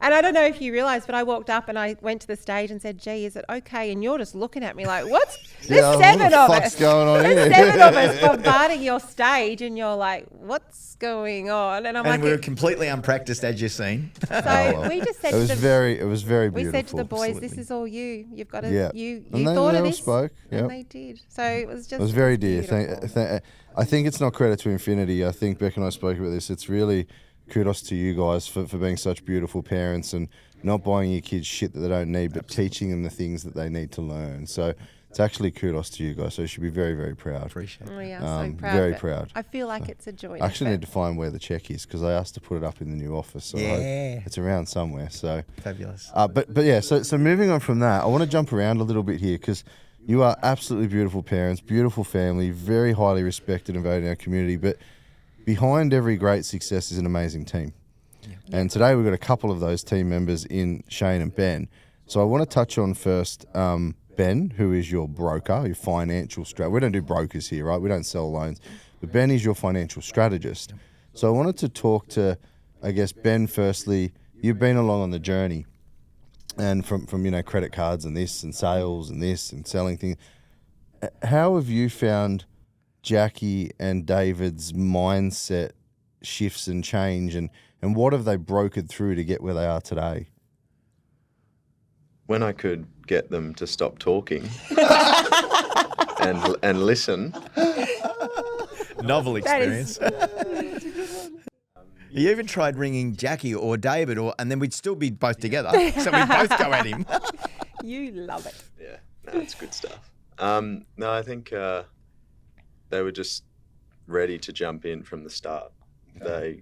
And I don't know if you realise, but I walked up and I went to the stage and said, "Gee, is it okay?" And you're just looking at me like, "What's there's Yeah, what 7 the of fuck's us. going on There's here?" 7 of us bombarding your stage," and you're like, "What's going on?" And I'm And like, we were completely unpracticed, as you've seen. so well. we just said It was to the, very we beautiful. said to the boys, "This Absolutely. is all you. You've got to Yeah. you And they thought of all this." spoke, yep. And they did. So it was just It was very dear. beautiful. I think it's not credit to infinity. I think Beck and I spoke about this. It's really kudos to you guys for being such beautiful parents and not buying your kids shit that they don't need, but teaching them the things that they need to learn. So it's actually kudos to you guys. So you should be very, very proud. Appreciate it. We are so Um, proud. very but proud. I feel like it's a joy. I actually need to find where the check is because I asked to put it up in the new office. So I hope Yeah. it's around somewhere. So. Fabulous. But yeah, so moving on from that, I want to jump around a little bit here because you are absolutely beautiful parents, beautiful family, very highly respected and valued in our community. But behind every great success is an amazing team. And today we've got a couple of those team members in Shane and Ben. So I want to touch on first Ben, who is your broker, your financial strategist. We don't do brokers here, right? We don't sell loans. But Ben is your financial strategist. So I wanted to talk to, I guess, Ben firstly. You've been along on the journey. And from credit cards and this and sales and this and selling things, how have you found Jackie and David's mindset shifts and change, and what have they brokered through to get where they are today? When I could get them to stop talking and listen, Novel That is- experience. You even tried ringing Jackie or David, and then we'd still be both together. So we'd both go at him. You love it. yeah, no, it's good stuff. No, I think they were just ready to jump in from the start. They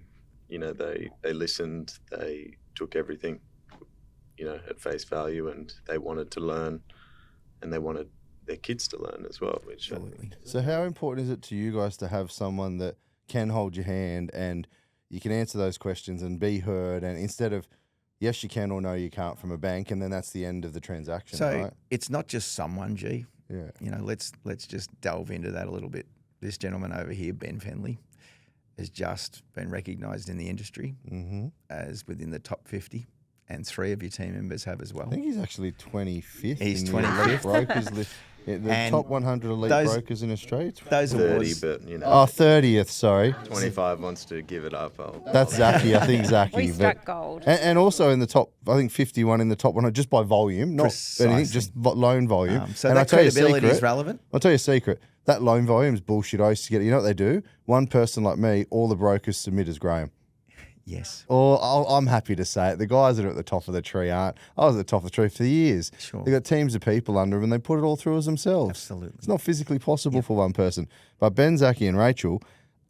listened. They took everything, at face value, and they wanted to learn, and they wanted their kids to learn as well. Which So how important is it to you guys to have someone that can hold your hand and you can answer those questions and be heard, and instead of yes you can or no you can't from a bank, and then that's the end of the transaction, So right? it's not just someone, G. Yeah. Let's just delve into that a little bit. This gentleman over here, Ben Fenley, has just been recognised in the industry as within the top 50, and 3 of your team members have as well. I think he's actually 25th. He's in the elite 25th. brokers list. Yeah, the And top 100 elite those- brokers in Australia. Those 30, awards. but Oh, 30th, sorry. 25 wants to give it up. That's Zachy. I think Zachy. We but- struck gold. And also in the top, I think 51 in the top 100 just by volume, not anything, Precisely. just loan volume. So and that I'll tell you a credibility is secret. relevant. I'll tell you a secret. That loan volume is bullshit. I used to get it. You know what they do? One person like me, all the brokers submit as Graham. Yes. Or I'm happy to say it. The guys that are at the top of the tree aren't. I was at the top of the tree for years. Sure. They've got teams of people under them and they put it all through as themselves. Absolutely. It's not physically possible for one person. But Ben, Zachy and Rachel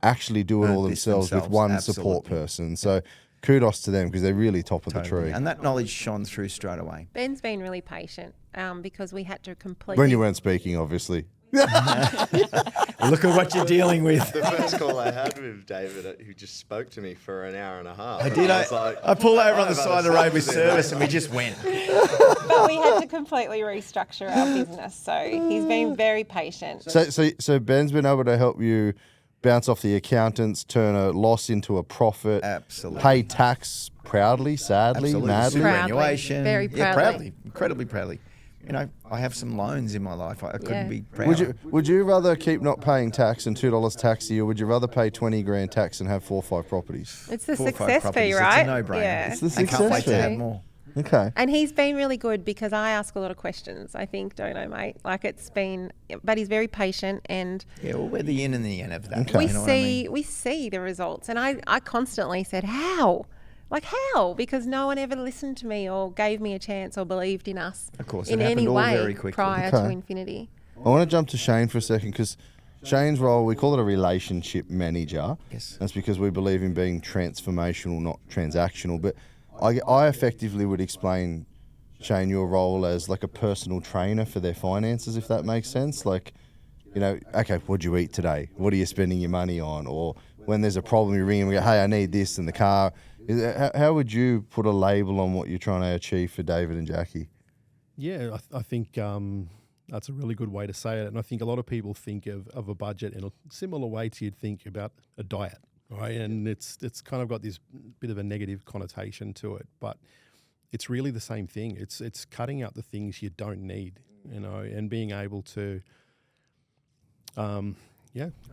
actually do it all This themselves with themselves, one support absolutely. person. So kudos to them because they're really top of the Totally. tree. And that knowledge shone through straight away. Ben's been really patient because we had to completely. When you weren't speaking, obviously. Look at what you're dealing with. The first call I had with David, who just spoke to me for an hour and a half. I did. I pulled over on the side of the road with service, and we just went. But we had to completely restructure our business. So he's been very patient. So Ben's been able to help you bounce off the accountants, turn a loss into a profit, Absolutely. pay tax proudly, sadly, Absolutely. madly. Proudly. Superannuation. Very Yeah, proudly. proudly. Incredibly proudly. You know, I have some loans in my life. I couldn't Yeah. be proud. Would you rather keep not paying tax and $2 tax a year, or would you rather pay 20 grand tax and have 4 or 5 properties? It's the 4 or 5 success properties, fee, right? It's a no-brainer. Yeah. It's the I can't wait success to have fee. more. Okay. And he's been really good because I ask a lot of questions, I think, don't I, mate? Like it's been, but he's very patient and Yeah, well, we're the yin and the yang of that. Okay. we You know what I see mean? we see the results. And I constantly said, how? Like how? Because no one ever listened to me or gave me a chance or believed in us Of course, in it any happened all way very quickly. prior to Okay. Infinity. I want to jump to Shane for a second because Shane's role, we call it a relationship manager. Yes. That's because we believe in being transformational, not transactional. But I effectively would explain, Shane, your role as like a personal trainer for their finances, if that makes sense. Like, you know, okay, what'd you eat today? What are you spending your money on? Or when there's a problem, you ring and we go, hey, I need this in the car. How would you put a label on what you're trying to achieve for David and Jackie? Yeah, I think that's a really good way to say it. And I think a lot of people think of a budget in a similar way to you'd think about a diet, right? And it's kind of got this bit of a negative connotation to it, but it's really the same thing. It's cutting out the things you don't need, you know, and being able to,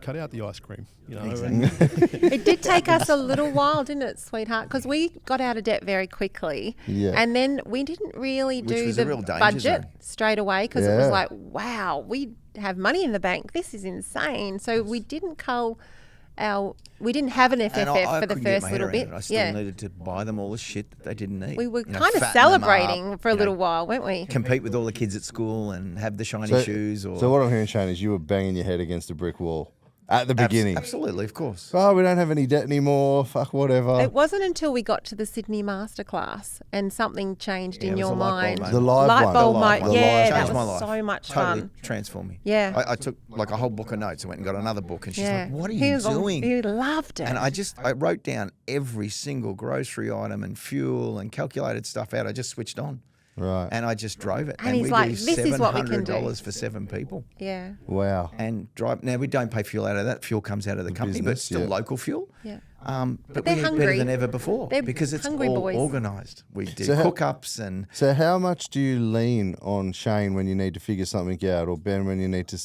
cut out the ice cream, you know. Exactly. It did take us a little while, didn't it, sweetheart? Because we got out of debt very quickly. Yeah. And then we didn't really Which do was a the real danger budget zone. straight away because it was Yeah. like, wow, we have money in the bank. This is insane. So we didn't we didn't have an FFF And I for the couldn't get first my little head around bit. it. I still needed to buy them all the shit that they didn't need. We were You know, kind of fatten them celebrating up, for a you know, little while, weren't we? compete with all the kids at school and have the shiny shoes. Or So what I'm hearing, Shane, is you were banging your head against a brick wall at the beginning. Absolutely, of course. Oh, we don't have any debt anymore. Fuck, whatever. It wasn't until we got to the Sydney Masterclass and something changed Yeah, in it was your a light bulb mind. moment. The live Light one. bulb The moment. live Yeah, one. that Changed my was life. so much Totally fun. transformed me. Yeah. I took like a whole book of notes. I went and got another book, and she's Yeah. like, "What are He you was on- doing?" He loved it. And I wrote down every single grocery item and fuel and calculated stuff out. I just switched on. Right. And I just drove it. And he's we like, do "This is what we can do." $700 for 7 people. yeah. Wow. And drive. Now we don't pay fuel out of that. Fuel comes out of the company, but business, still yeah. local fuel. Yeah. But they're we eat hungry. better than ever before They're because it's hungry all boys. organised. We do So how- cook-ups and So how much do you lean on Shane when you need to figure something out, or Ben when you need to?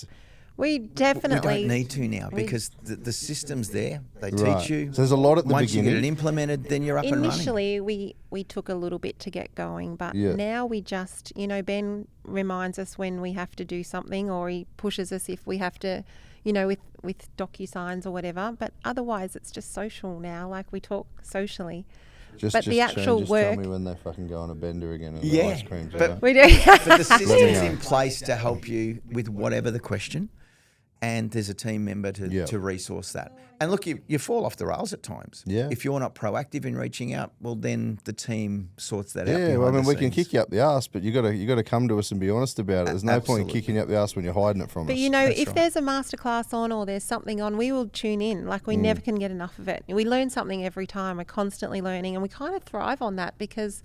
We definitely. we don't need to now because the system's there. They Right. teach you. So there's a lot at the Once you get it beginning. implemented, then you're up and running. Initially, we took a little bit to get going, but Yeah. now we just, Ben reminds us when we have to do something, or he pushes us if we have to, with DocuSigns or whatever. But otherwise, it's just social now. Like we talk socially. But the actual just work- tell me when they fucking go on a bender again and Yeah, the ice cream's but- out. We do. But the system's Yeah. in place to help you with whatever the question, and there's a team member Yeah. to resource that. And look, you fall off the rails at times. Yeah. If you're not proactive in reaching out, well, then the team sorts that out. Yeah, well, I behind mean, the we can scenes. kick you up the arse, but you got to come to us and be honest about it. There's no point in Absolutely. kicking you up the arse when you're hiding it from But us. That's if right. there's a masterclass on or there's something on, we will tune in. Like we never can get enough of it. We learn something every time. We're constantly learning, and we kind of thrive on that because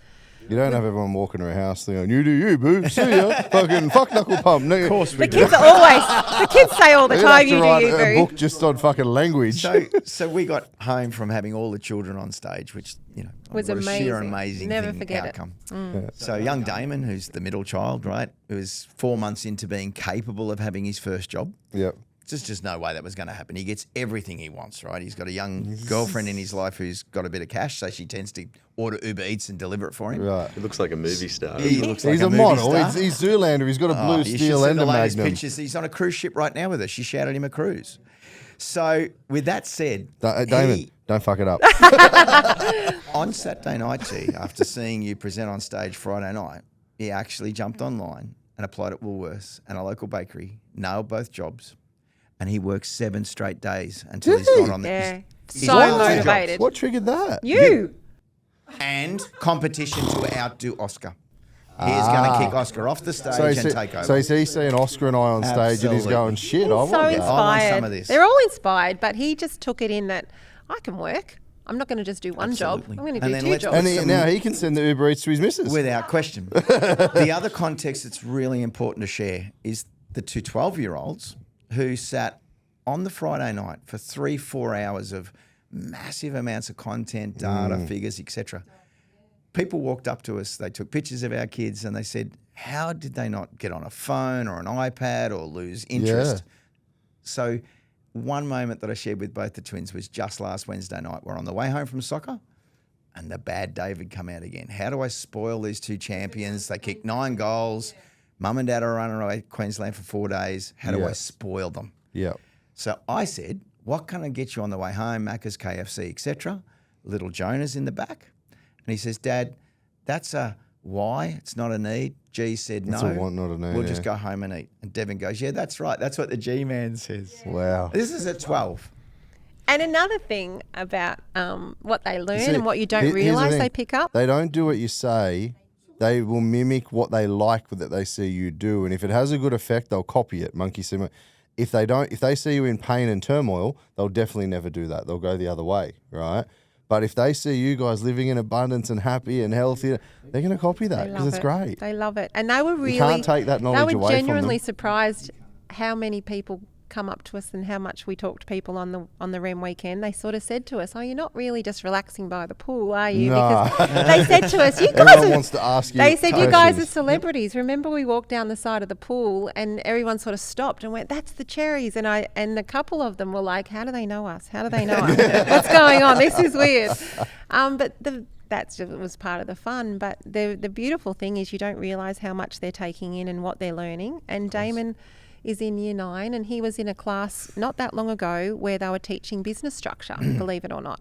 You don't have everyone walking to a house going, "You do you, boo. See ya." Fucking fuck knuckle pump. Of course the kids are always. The kids say all the time, "You do write you, a boo." book just on fucking language. So we got home from having all the children on stage, which Was what a sheer amazing. amazing Never thing, forget it. outcome. Yeah. So young Damon, who's the middle child, right, who was 4 months into being capable of having his first job. Yep. There's just no way that was going to happen. He gets everything he wants, right? He's got a young girlfriend in his life who's got a bit of cash, so she tends to order Uber Eats and deliver it for him. Right. He looks like a movie star. He looks like He's a a movie model. star. He's Zoolander. He's got a blue You should steel see and the a latest magnum. pictures. He's on a cruise ship right now with us. She shouted him a cruise. So with that said, Damon, he- don't fuck it up. on Saturday night, G, after seeing you present on stage Friday night, he actually jumped online and applied at Woolworths and a local bakery, nailed both jobs, and he worked 7 straight days until he's got on the Yeah. he's So got 2 jobs. motivated. What triggered that? You. And competition to outdo Oscar. He's going to kick Oscar off the stage and take over. So he's seeing Oscar and I on stage and he's Absolutely. going, shit, I want So that. inspired. I want some of this. They're all inspired, but he just took it in that I can work. I'm not going to just do one job. Absolutely. I'm going to And do then 2 let's jobs. And now he can send the Uber Eats to his missus. Without question. The other context that's really important to share is the two 12-year-olds who sat on the Friday night for 3-4 hours of massive amounts of content, data, figures, etc. People walked up to us, they took pictures of our kids and they said, how did they not get on a phone or an iPad or lose interest? So one moment that I shared with both the twins was just last Wednesday night. We're on the way home from soccer and the bad David come out again. How do I spoil these two champions? They kicked 9 goals. Mum and Dad are running away to Queensland for 4 days. How do I spoil them? Yeah. So I said, what can I get you on the way home? Macca's, KFC, etc. Little Jonah's in the back. And he says, Dad, that's a why. It's not a need. G said no. It's a want, not a need, We'll yeah. just go home and eat. And Devin goes, yeah, that's right. That's what the G-man says. Wow. This is at 12. And another thing about what they learn See, and what you don't here's the realise thing. they pick up. They don't do what you say. They will mimic what they like that they see you do. And if it has a good effect, they'll copy it. Monkey see. If they see you in pain and turmoil, they'll definitely never do that. They'll go the other way, right? But if they see you guys living in abundance and happy and healthy, they're going to copy that They because love it's it. great. They love it. And they were really... can't take that knowledge They were away from them. genuinely surprised how many people come up to us and how much we talk to people on the REM weekend. They sort of said to us, oh, you're not really just relaxing by the pool, are you? No. Because they said to us, you guys Everyone are... wants to ask you They said, you guys are questions." celebrities. Remember we walked down the side of the pool and everyone sort of stopped and went, that's the Cherries. And a couple of them were like, how do they know us? How do they know us? What's going on? This is weird. But that was part of the fun. But the beautiful thing is you don't realise how much they're taking in and what they're learning. And Damon is in year 9 and he was in a class not that long ago where they were teaching business structure, believe it or not,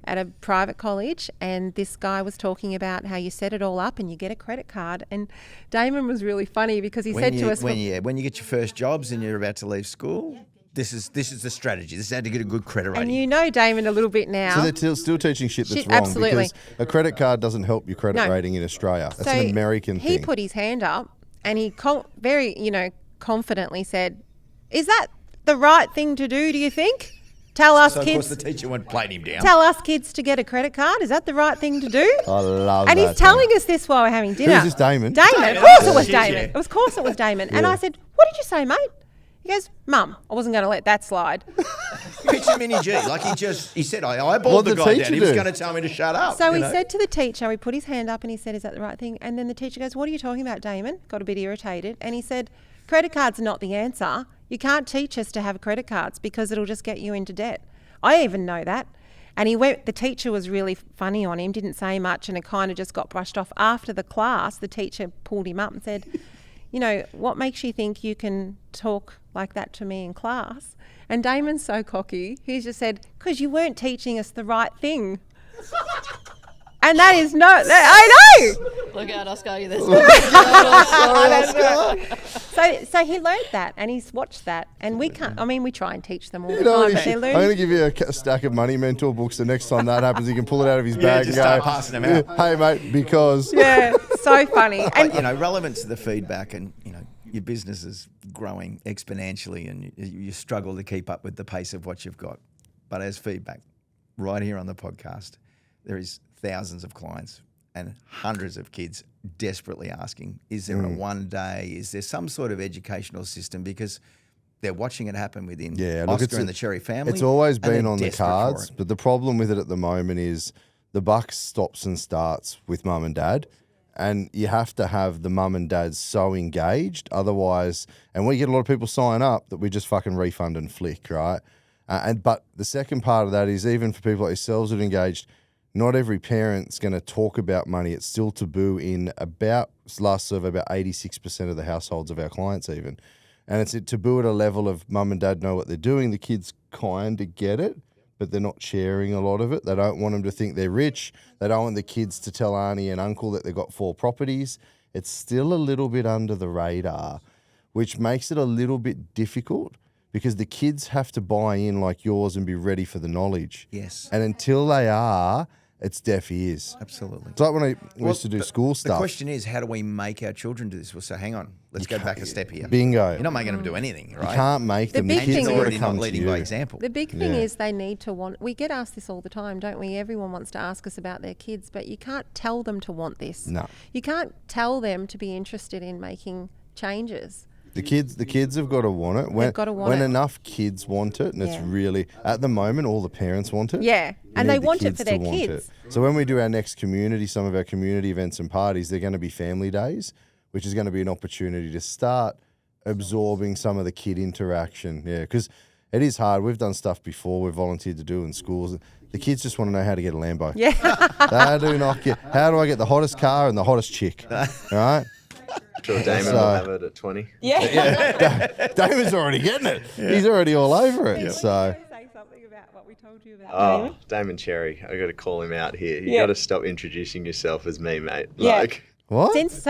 at a private college. And this guy was talking about how you set it all up and you get a credit card. And Damon was really funny because he said to us... when you get your first jobs and you're about to leave school, this is the strategy. This is how to get a good credit rating. And you know Damon a little bit now. So they're still teaching shit that's Shit, wrong absolutely. because a credit card doesn't help your credit No. rating in Australia. That's So an American he thing. put his hand up and he very, confidently said, is that the right thing to do, do you think? Tell us so of course kids... the teacher went played him down. Tell us kids to get a credit card. Is that the right thing to do? I love And that. he's telling us this while we're having dinner. Who's this, Damon? Damon. Of course it was Yeah. Damon. Of course it was Damon. And I said, what did you say, mate? He goes, Mum, I wasn't going to let that slide. Picture Mini G. Like he said, I eyeballed What'd the the guy teacher down. He was do? going to tell me to shut up. So you he know? said to the teacher, he put his hand up and he said, is that the right thing? And then the teacher goes, what are you talking about, Damon? Got a bit irritated. And he said, credit cards are not the answer. You can't teach us to have credit cards because it'll just get you into debt. I even know that. And the teacher was really funny on him, didn't say much, and it kind of just got brushed off. After the class, the teacher pulled him up and said, what makes you think you can talk like that to me in class? And Damon's so cocky, he just said, because you weren't teaching us the right thing. And that is I know. Look out, Oscar. You're this. So he learnt that and he's watched that. And we can't, we try and teach them all the You know, time, but they're I'm going learning. to give you a stack of Money Mentor books. The next time that happens, he can pull it out of his Yeah, bag just and go, start passing them out. hey, mate, because... Yeah, so funny. And But, relevant to the feedback and, your business is growing exponentially and you struggle to keep up with the pace of what you've got. But as feedback, right here on the podcast, there is thousands of clients and hundreds of kids desperately asking, is there a one day, is there some sort of educational system? Because they're watching it happen within Oscar and the Cherry family. It's always and they're been on the desperate for cards, it. but the problem with it at the moment is the buck stops and starts with mum and dad. And you have to have the mum and dad so engaged. Otherwise, and we get a lot of people sign up that we just fucking refund and flick, right? But the second part of that is even for people like yourselves that are engaged, not every parent's going to talk about money. It's still taboo in last survey, about 86% of the households of our clients even. And it's a taboo at a level of mum and dad know what they're doing. The kids kind of get it, but they're not sharing a lot of it. They don't want them to think they're rich. They don't want the kids to tell auntie and uncle that they've got 4 properties. It's still a little bit under the radar, which makes it a little bit difficult because the kids have to buy in like yours and be ready for the knowledge. Yes. And until they are, it's deaf ears. Absolutely. It's like when I used to do school The stuff. question is, how do we make our children do this? Well, so hang on, let's go back a step here. Bingo. You're not making them do anything, right? You can't make The them. The big kids thing got is- to already come not to leading you. by example. The big thing Yeah. is they need to want. We get asked this all the time, don't we? Everyone wants to ask us about their kids, but you can't tell them to want this. No. You can't tell them to be interested in making changes. The kids have got to want it. When, gotta want when it. enough kids want it, and it's Yeah. really at the moment all the parents want it. Yeah, you and they need the want it kids for to their want kids. it. So when we do our next some of our community events and parties, they're going to be family days, which is going to be an opportunity to start absorbing some of the kid interaction. Yeah, because it is hard. We've done stuff before. We've volunteered to do in schools. The kids just want to know how to get a Lambo. Yeah. They do not get. How do I get the hottest car and the hottest chick? All right. Sure, Damon So- will have it at 20. Damon's already getting it. He's already all over it. So. Say something about what we told you about. Oh, Damon Cherry. I got to call him out here. You got to stop introducing yourself as me, mate. Yeah. Like, What? Since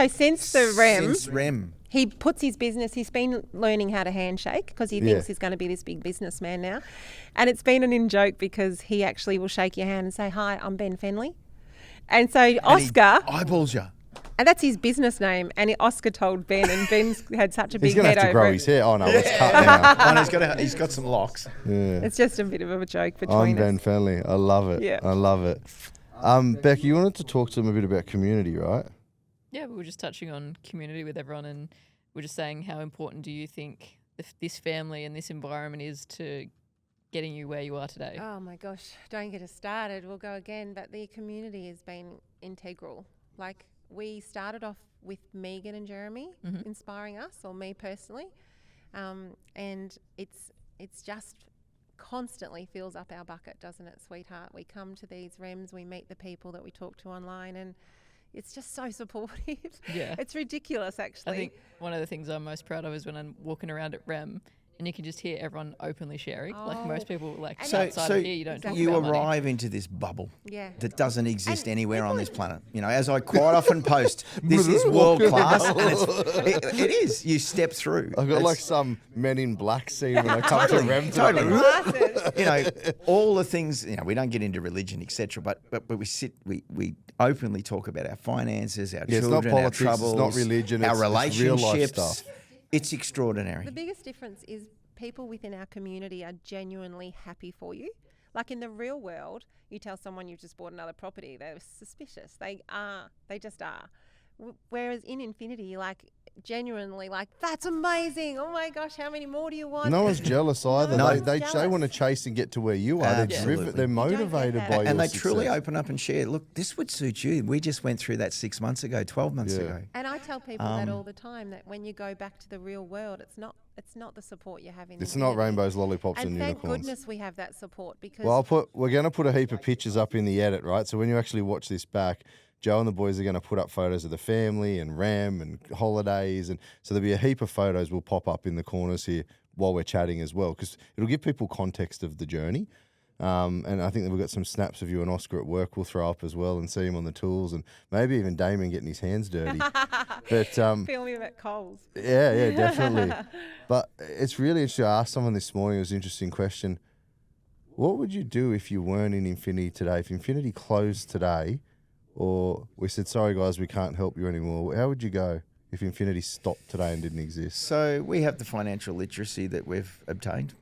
the REM, Since REM. he puts his business, he's been learning how to handshake because he thinks Yeah. he's going to be this big businessman now. And it's been an in-joke because he actually will shake your hand and say, "Hi, I'm Ben Fenley." And so And he Oscar, eyeballs you. and that's his business name, and Oscar told Ben, and Ben's had such a He's big going to head have to over grow it. his hair. Oh, no, let's cut now. Oh, he's got some locks. It's just a bit of a joke I'm between Ben us. Fenley. I love it. Yeah. I love it. Becky, you wanted to talk to them a bit about community, right? Yeah, we were just touching on community with everyone, and we're just saying how important do you think this family and this environment is to getting you where you are today? Oh my gosh, don't get us started. We'll go again, but the community has been integral. Like, we started off with Megan and Jeremy inspiring us, or me personally, and it's just constantly fills up our bucket, doesn't it, sweetheart? We come to these REMs, we meet the people that we talk to online, and it's just so supportive. Yeah. It's ridiculous, actually. I think one of the things I'm most proud of is when I'm walking around at REM and you can just hear everyone openly sharing. Like most people, like And outside of here, you don't talk you about money. arrive into this bubble Yeah. that doesn't exist And anywhere on people- this planet. You know, as I quite often post, this is world class, and it is. You step through. I've got It's- like some Men in Black scene when I come to REM. totally. Glasses. You know, all the things. You know, we don't get into religion, etc. But we sit, we openly talk about our finances, our Yeah, it's not children, politics, our it's not troubles, religion, our it's real life relationships. stuff. It's extraordinary. The biggest difference is people within our community are genuinely happy for you. Like, in the real world, you tell someone you've just bought another property, they're suspicious. They just are. Whereas in Infinity, you're like genuinely like, that's amazing. Oh my gosh, how many more do you want? No one's jealous either. No they one's they jealous. want to chase and get to where you are. They're Absolutely. driven. They're You don't get motivated that. by your And they success. truly open up and share. Look, this would suit you. We just went through that 6 months ago, 12 months Yeah. ago. And I tell people that all the time, that when you go back to the real world, it's not the support you have in It's the not community. rainbows, lollipops, and And thank unicorns. goodness we have that support, because Well, we're going to put a heap of pictures up in the edit, right? So when you actually watch this back, Joe and the boys are going to put up photos of the family and REM and holidays, and so there'll be a heap of photos will pop up in the corners here while we're chatting as well, because it'll give people context of the journey. And I think that we've got some snaps of you and Oscar at work we'll throw up as well, and see him on the tools, and maybe even Damon getting his hands dirty. But feel me about Coles. yeah, definitely. But it's really interesting. I asked someone this morning, it was an interesting question. What would you do if you weren't in Infinity today? If Infinity closed today, or we said, sorry guys, we can't help you anymore, how would you go if Infinity stopped today and didn't exist? So we have the financial literacy that we've obtained.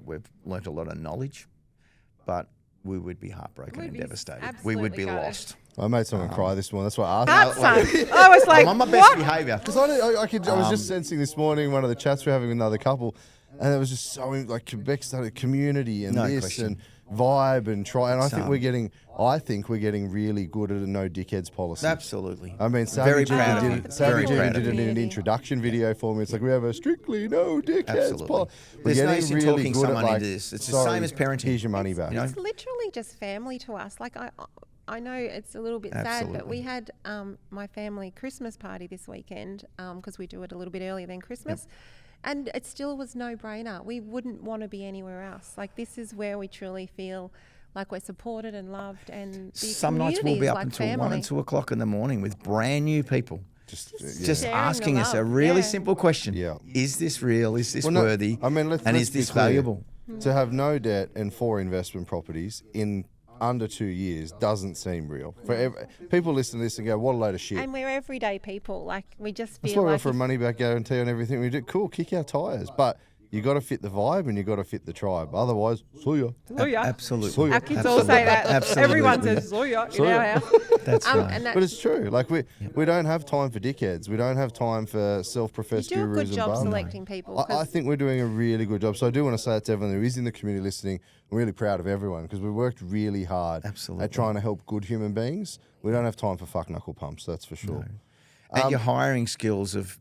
We've learnt a lot of knowledge, but we would be heartbroken We'd and be devastated. We would be absolutely gutted. lost. I made someone cry this morning. That's why I asked. That's fun. I was like, I'm on my best what? behaviour. Because I was just sensing this morning, one of the chats we're having with another couple, and it was just so like Quebec started community and No this question. and vibe and try. And I think Some. we're getting really good at a no dickheads policy. Absolutely. I mean, Very Savage proud of even you. did, Savage Very even proud did of it in an you. introduction video for me. It's like we have a strictly no dickheads Absolutely. policy. There's no use in talking someone into this. It's the sorry, same as parenting. Here's your money back. You know? It's literally just family to us. Like, I know it's a little bit sad, but Absolutely. we had my family Christmas party this weekend, because we do it a little bit earlier than Christmas. And it still was no brainer. We wouldn't want to be anywhere else. Like, this is where we truly feel like we're supported and loved, and the Some nights we'll be community is up like until family. 1 and 2 o'clock in the morning with brand new people. Just Just Sharing the asking us a love, really yeah. simple question. Yeah. Is this real? Is this Well, no, worthy? I mean, let's and be is this clear. valuable? To have no debt and 4 investment properties in under 2 years doesn't seem real. People listen to this and go, what a load of shit. And we're everyday people. Like, we just feel That's why we like offer a money back guarantee on everything we do. Cool, kick our tyres. But you got to fit the vibe and you got to fit the tribe. Otherwise, see ya. Zoya. Absolutely. Our kids all say that. Absolutely. Everyone says Zoya in our house. That's right. And But it's true. Like we don't have time for dickheads. We don't have time for you self-professed do a gurus good and job bums. selecting people. I 'cause think we're doing a really good job. So I do want to say it to everyone who is in the community listening. I'm really proud of everyone because we worked really hard Absolutely. at trying to help good human beings. We don't have time for fuck knuckle pumps, that's for sure. And your hiring skills of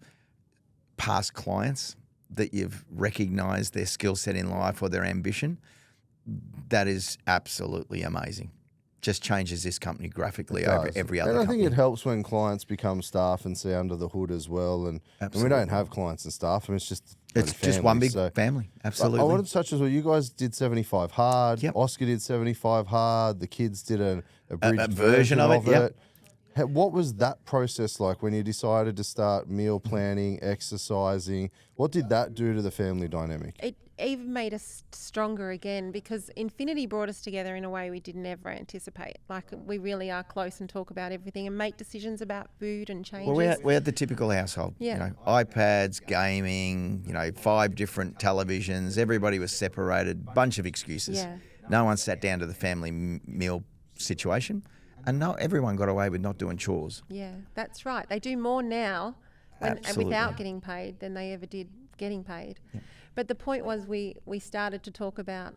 past clients that you've recognised their skill set in life or their ambition, that is absolutely amazing. Just changes this company graphically over does. every other And I company. think it helps when clients become staff and see under the hood as well. And we Absolutely. don't have clients and staff. I mean, it's just It's bloody just one family, big so- family. But Absolutely. I wanted to touch as well. You guys did 75 hard. Yep. Oscar did 75 hard. The kids did a abridged version of it, yep. What was that process like when you decided to start meal planning, exercising? What did that do to the family dynamic? it even made us stronger again because Infinity brought us together in a way we didn't ever anticipate. Like, we really are close and talk about everything and make decisions about food and changes. Well, we had the typical household. Yeah. You know, iPads, gaming, 5 different televisions. Everybody was separated. Bunch of excuses. Yeah. No one sat down to the family meal situation. And no, everyone got away with not doing chores. Yeah, that's right. They do more now and Absolutely. without getting paid than they ever did getting paid. But the point was we started to talk about,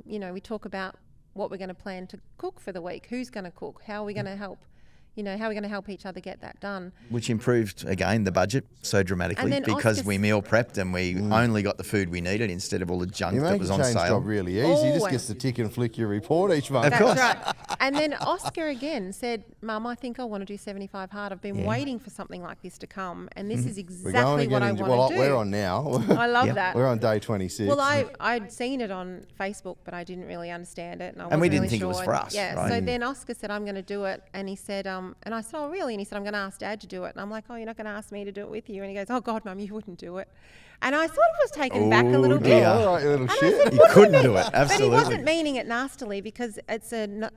we talk about what we're going to plan to cook for the week. Who's going to cook? How are we going to help? How are we going to help each other get that done? Which improved, again, the budget so dramatically And then because Oscar's- we meal prepped and we only got the food we needed instead of all the junk You that make was a on change sale. job really easy. He just Always. gets to tick and flick your report each month. Of That's course. right. And then Oscar again said, Mum, I think I want to do 75 hard. I've been waiting for something like this to come. And this is We're exactly going what again. I want to do. We're on now. I love Yeah. that. We're on day 26. Well, I'd seen it on Facebook, but I didn't really understand it, and I And we wasn't didn't really think it sure. was for us, Yeah. right? So then Oscar said, "I'm going to do it," and he said, and I said, "Oh, really?" And he said, "I'm going to ask Dad to do it." And I'm like, "Oh, you're not going to ask me to do it with you?" And he goes, "Oh God, Mum, you wouldn't do it." And I sort of was taken back a little bit. dear. All right, you little And I shit. said, You couldn't do it. But he Absolutely. wasn't meaning it nastily because it's a known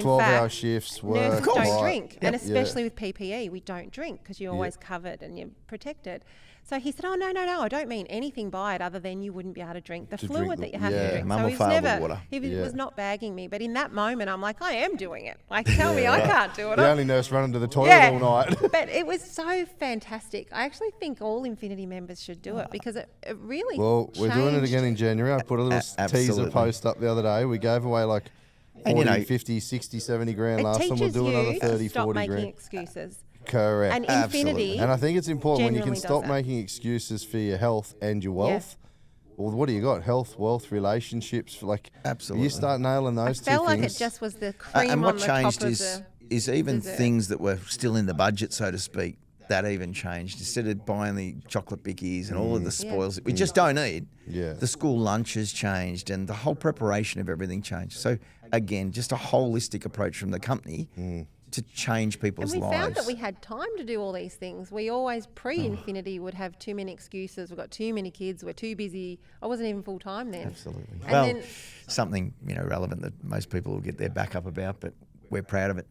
12-hour fact. shifts, work. Nurses course. don't right. drink, and Yep. especially with PPE, we don't drink because you're always covered and you're protected. So he said, "Oh no, I don't mean anything by it other than you wouldn't be able to drink the To fluid drink that the- you have yeah. to drink." Mum So will he's fail with never, water. he Yeah. was not bagging me, but in that moment, I'm like, I am doing it. Like, tell me I can't do it. The only nurse running to the toilet Yeah. all night. But it was so fantastic. I actually think all Infinity members should do it because it really Well, we're doing it changed. again in January. I put a little teaser absolutely. post up the other day. We gave away like 40, And 50, 60, 70 grand It last time. We'll teaches do another you 30, to stop 40 making grand. excuses. Correct. And Absolutely. Infinity, And I think it's important when you can genuinely does stop that. making excuses for your health and your wealth. Well, what do you got? Health, wealth, relationships. Like, Absolutely. You start nailing those two felt like things. it just was the cream And on what the changed top is of is even dessert. things that were still in the budget, so to speak, that even changed. Instead of buying the chocolate bickies and all of the spoils that we just don't need, Yeah. the school lunches changed and the whole preparation of everything changed. So again, just a holistic approach from the company to change And people's we lives. found that we had time to do all these things. We always, pre-Infinity, would have too many excuses. We've got too many kids. We're too busy. I wasn't even full-time then. Absolutely. And Well, then- something relevant that most people will get their back up about, but we're proud of it.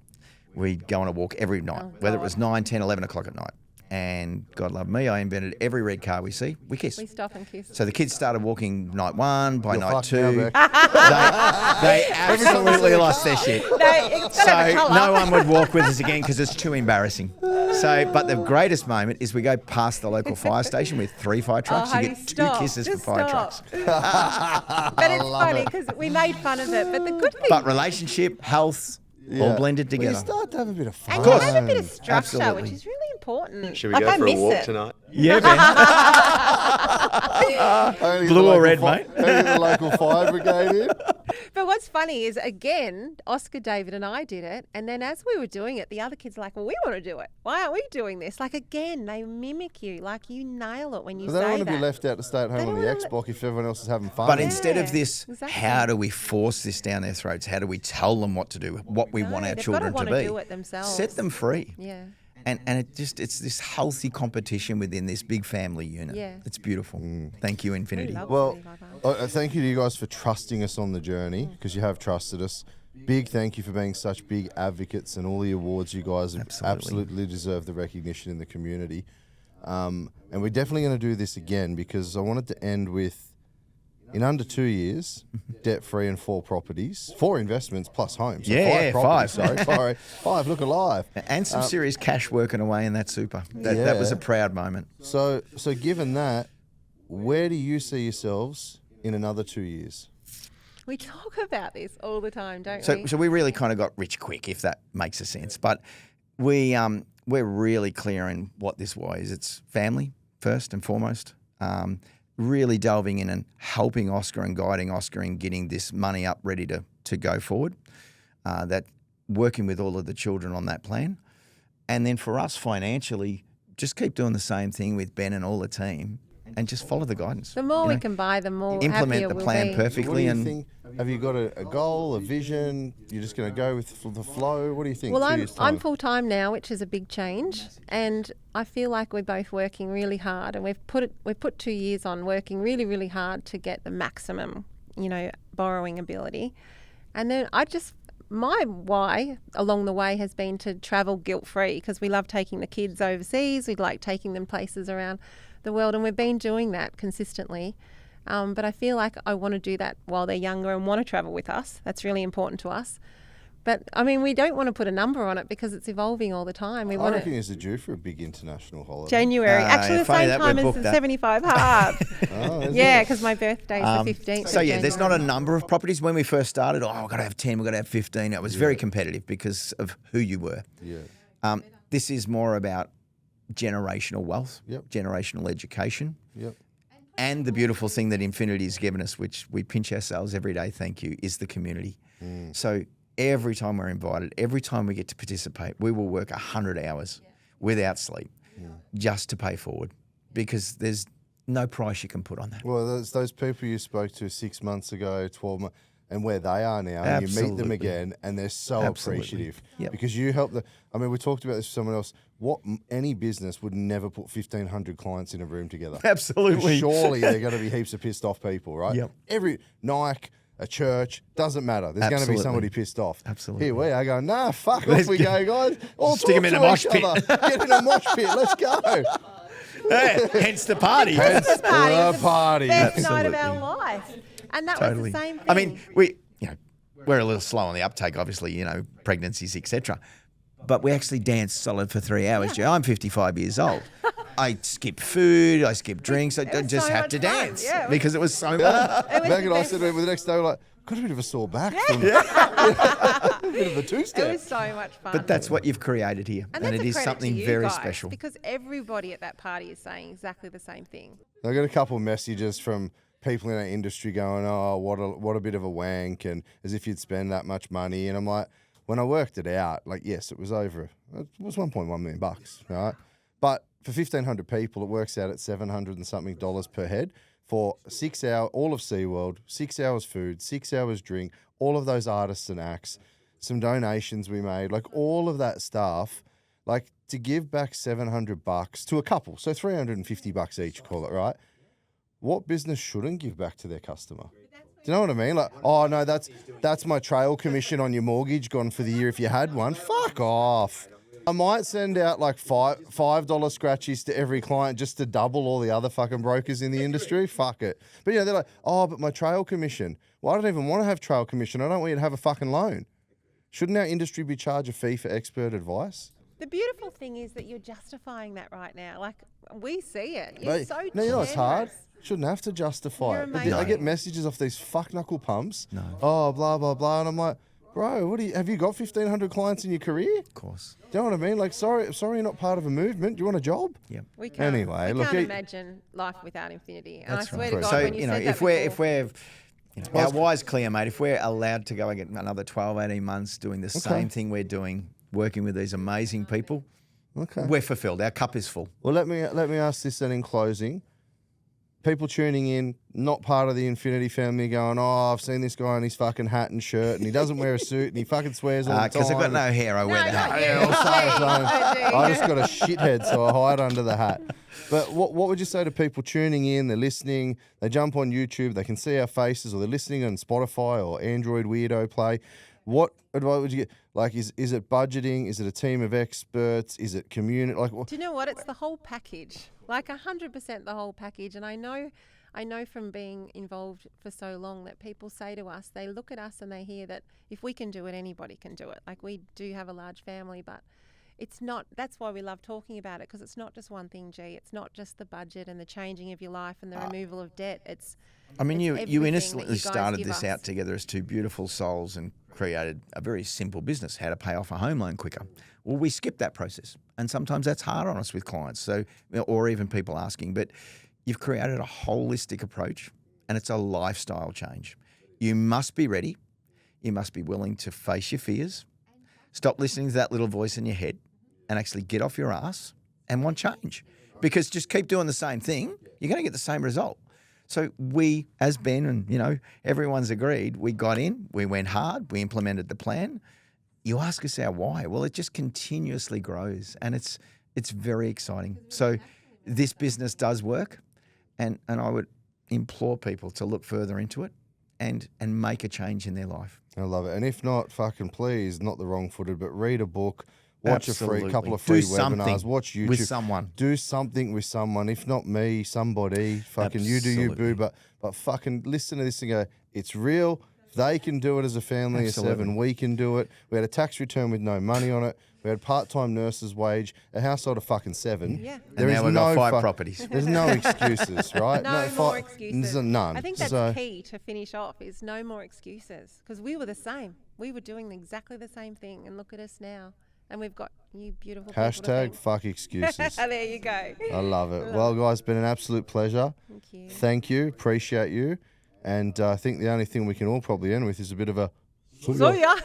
We go on a walk every night, whether it was 9, 10, 11 o'clock at night. And God love me, I invented every red car we see, we kiss. We stop and kiss. So the kids started walking night 1, by You're night fucked 2. now, Beck. They absolutely lost their shit. No, it's got to have a So colour. no one would walk with us again because it's too embarrassing. So, but the greatest moment is we go past the local fire station with 3 fire trucks. Oh, you honey, get 2 stop. kisses Just for fire stop. trucks. But it's funny because we made fun of it. But the good thing, But relationship, health, all blended Well, you together. start to have a bit of fun. and you have a bit of structure, Absolutely. which is really important. Should we like, go I for a miss walk it. tonight? Yeah, man. Only Blue the or local red, fi- mate? only the local fire brigade in. But what's funny is, again, Oscar, David, and I did it. And then as we were doing it, the other kids are like, well, we want to do it. Why aren't we doing this? Like, again, they mimic you. Like, you nail it when you But say they don't want to that. be left out to stay at They home on don't the wanna Xbox if everyone else is having fun. But instead of Yeah, this, exactly. how do we force this down their throats? How do we tell them what to do, what we want our they've children gotta to wanna be? do it themselves. Set them free. Yeah. And it's this healthy competition within this big family unit. Yeah. It's beautiful. Thank you, Infinity. love Well, Infinity, bye-bye. thank you to you guys for trusting us on the journey because you have trusted us. big thank you for being such big advocates, and all the awards you guys have absolutely deserve the recognition in the community. And we're definitely going to do this again, because I wanted to end with, in under 2 years, debt-free and 4 properties, 4 investments plus homes. So Yeah, 5 properties, 5. Sorry, 5, look alive. And some serious cash working away in that super. That was a proud moment. So given that, where do you see yourselves in another 2 years? We talk about this all the time, don't So, we? so we really kind of got rich quick, if that makes a sense. But we're really clear in what this was. It's family first and foremost. Really delving in and helping Oscar and guiding Oscar in getting this money up ready to go forward. That working with all of the children on that plan. And then for us financially, just keep doing the same thing with Ben and all the team, and just follow the guidance. The more you we know. can buy, the more happier Implement the we'll plan be. perfectly. What do you And think? Have you got a goal, a vision? You're just going to go with the flow? What do you think? Well, 2 I'm years' time? full time now, which is a big change, and I feel like we're both working really hard, and we've put 2 years on working really, really hard to get the maximum, borrowing ability, and then my why along the way has been to travel guilt free, because we love taking the kids overseas. We like taking them places around the world, and we've been doing that consistently. But I feel like I want to do that while they're younger and want to travel with us. That's really important to us. But, I mean, we don't want to put a number on it because it's evolving all the time. We I want reckon to... you're due for a big international holiday. January. Actually, the funny same that time we've as booked the that. 75 Hard. Oh, is Yeah, it? because my birthday's the 15th So of yeah, there's not a January. number of properties. When we first started, we've got to have 10, we've got to have 15. It was very competitive because of who you were. Yeah. This is more about generational wealth, Yep. generational education, Yep. and the beautiful thing that Infinity has given us, which we pinch ourselves every day, thank you, is the community. So every time we're invited, every time we get to participate, we will work 100 hours without sleep just to pay forward, because there's no price you can put on that. Well, those people you spoke to 6 months ago, 12 months, and where they are now, and you meet them Absolutely. again, and they're so Absolutely. appreciative Yep. because you help them. I mean, we talked about this with someone else. Any business would never put 1,500 clients in a room together. Absolutely. Surely they're going to be heaps of pissed off people, right? Yep. Every Nike, a church, doesn't matter. There's going to be Absolutely. somebody pissed off. Absolutely. Here we are going, nah, fuck Let's off we go. go, guys. All Stick 'em talk in a to mosh each pit. other. Get in a mosh pit. Let's go. Hence the party. It's the party. The It's the party. best night of Absolutely. our life. And that Totally. was the same thing. I mean, we're a little slow on the uptake, obviously, pregnancies, etc. But we actually danced solid for 3 hours. Joe. I'm 55 years old. I skip food, I skip drinks. I was just so have much to fun. dance Yeah, it was- because it was so fun. It was Back the and I best. said to him the next day, we're like, got a bit of a sore back. From, a bit of a It two-step. was so much fun. But that's what you've created here, And and that's it a is credit to something you very guys, special. because everybody at that party is saying exactly the same thing. I got a couple of messages from people in our industry going, oh, what a bit of a wank, and as if you'd spend that much money. And I'm like, when I worked it out, like, yes, it was 1.1 million bucks, right? But for 1,500 people, it works out at $700 and something per head for 6 hours, all of SeaWorld, 6 hours food, 6 hours drink, all of those artists and acts, some donations we made, like all of that stuff, like to give back $700 to a couple, so $350 each, call it, right? What business shouldn't give back to their customer? Do you know what I mean? Like, oh no, that's my trail commission on your mortgage gone for the year if you had one. Fuck off. I might send out like $5 scratchies to every client just to double all the other fucking brokers in the industry. Fuck it. But they're like, oh, but my trail commission. Well, I don't even want to have trail commission. I don't want you to have a fucking loan. Shouldn't our industry be charged a fee for expert advice? The beautiful thing is that you're justifying that right now. Like, we see it. You're Mate, so no, you know it's hard. generous. Shouldn't have to justify You're it. But I amazing. get messages off these fuck knuckle pumps. No. Oh, blah blah blah, and I'm like, bro, have you got 1,500 clients in your career? Of course. Do you know what I mean? Like, sorry, you're not part of a movement. Do you want a job? Yep. We can't, Anyway, we look, can't it- imagine life without Infinity. And I That's swear right. to God, So, when you said that if we're before, our wire's clear, mate. If we're allowed to go and get another 12, 18 months doing the same thing we're doing, working with these amazing people, Okay. we're fulfilled. Our cup is full. Well, let me ask this then in closing. People tuning in, not part of the Infinity family, going, oh, I've seen this guy in his fucking hat and shirt, and he doesn't wear a suit, and he fucking swears all the time. Because I've got no hair, I wear the hat. not Yeah, you. I'll say it, Oh, son. gee. I just got a shithead, so I hide under the hat. But what would you say to people tuning in? They're listening. They jump on YouTube. They can see our faces, or they're listening on Spotify or Android Weirdo Play. What advice would you get? Like, is it budgeting? Is it a team of experts? Is it community? Like, Do you know what? It's the whole package, like 100% the whole package. And I know from being involved for so long that people say to us, they look at us and they hear that if we can do it, anybody can do it. Like, we do have a large family, but it's not, that's why we love talking about it, because it's not just one thing, G. It's not just the budget and the changing of your life and the removal of debt. I mean, it's you everything innocently that you guys started give this us. out together as two beautiful souls and created a very simple business, how to pay off a home loan quicker. Well, we skip that process, and sometimes that's hard on us with clients, so or even people asking. But you've created a holistic approach, and it's a lifestyle change. You must be ready. You must be willing to face your fears, stop listening to that little voice in your head, and actually get off your ass and want change. Because just keep doing the same thing, you're going to get the same result. So we, as Ben and, everyone's agreed, we got in, we went hard, we implemented the plan. You ask us our why. Well, it just continuously grows, and it's very exciting. So this business does work, and I would implore people to look further into it and make a change in their life. I love it. And if not, fucking please, not the wrong footed, but read a book. Watch Absolutely. a couple of Do free something webinars. Watch YouTube. with someone. Do something with someone. If not me, somebody. Fucking you do you, Absolutely. boo. But fucking listen to this and go, it's real. They can do it as a family of 7. We can do it. We had a tax return with no money on it. We had part-time nurse's wage, a household of fucking 7. Yeah. There And is now we've got no 5 properties. There's no excuses, right? No more excuses. None. I think that's So- key to finish off, is no more excuses, because we were the same. We were doing exactly the same thing, and look at us now. And we've got you beautiful people to Hashtag thank. fuck excuses. There you go. I love it. Well, guys, been an absolute pleasure. Thank you. Thank you. Appreciate you. And I think the only thing we can all probably end with is a bit of a... So yeah.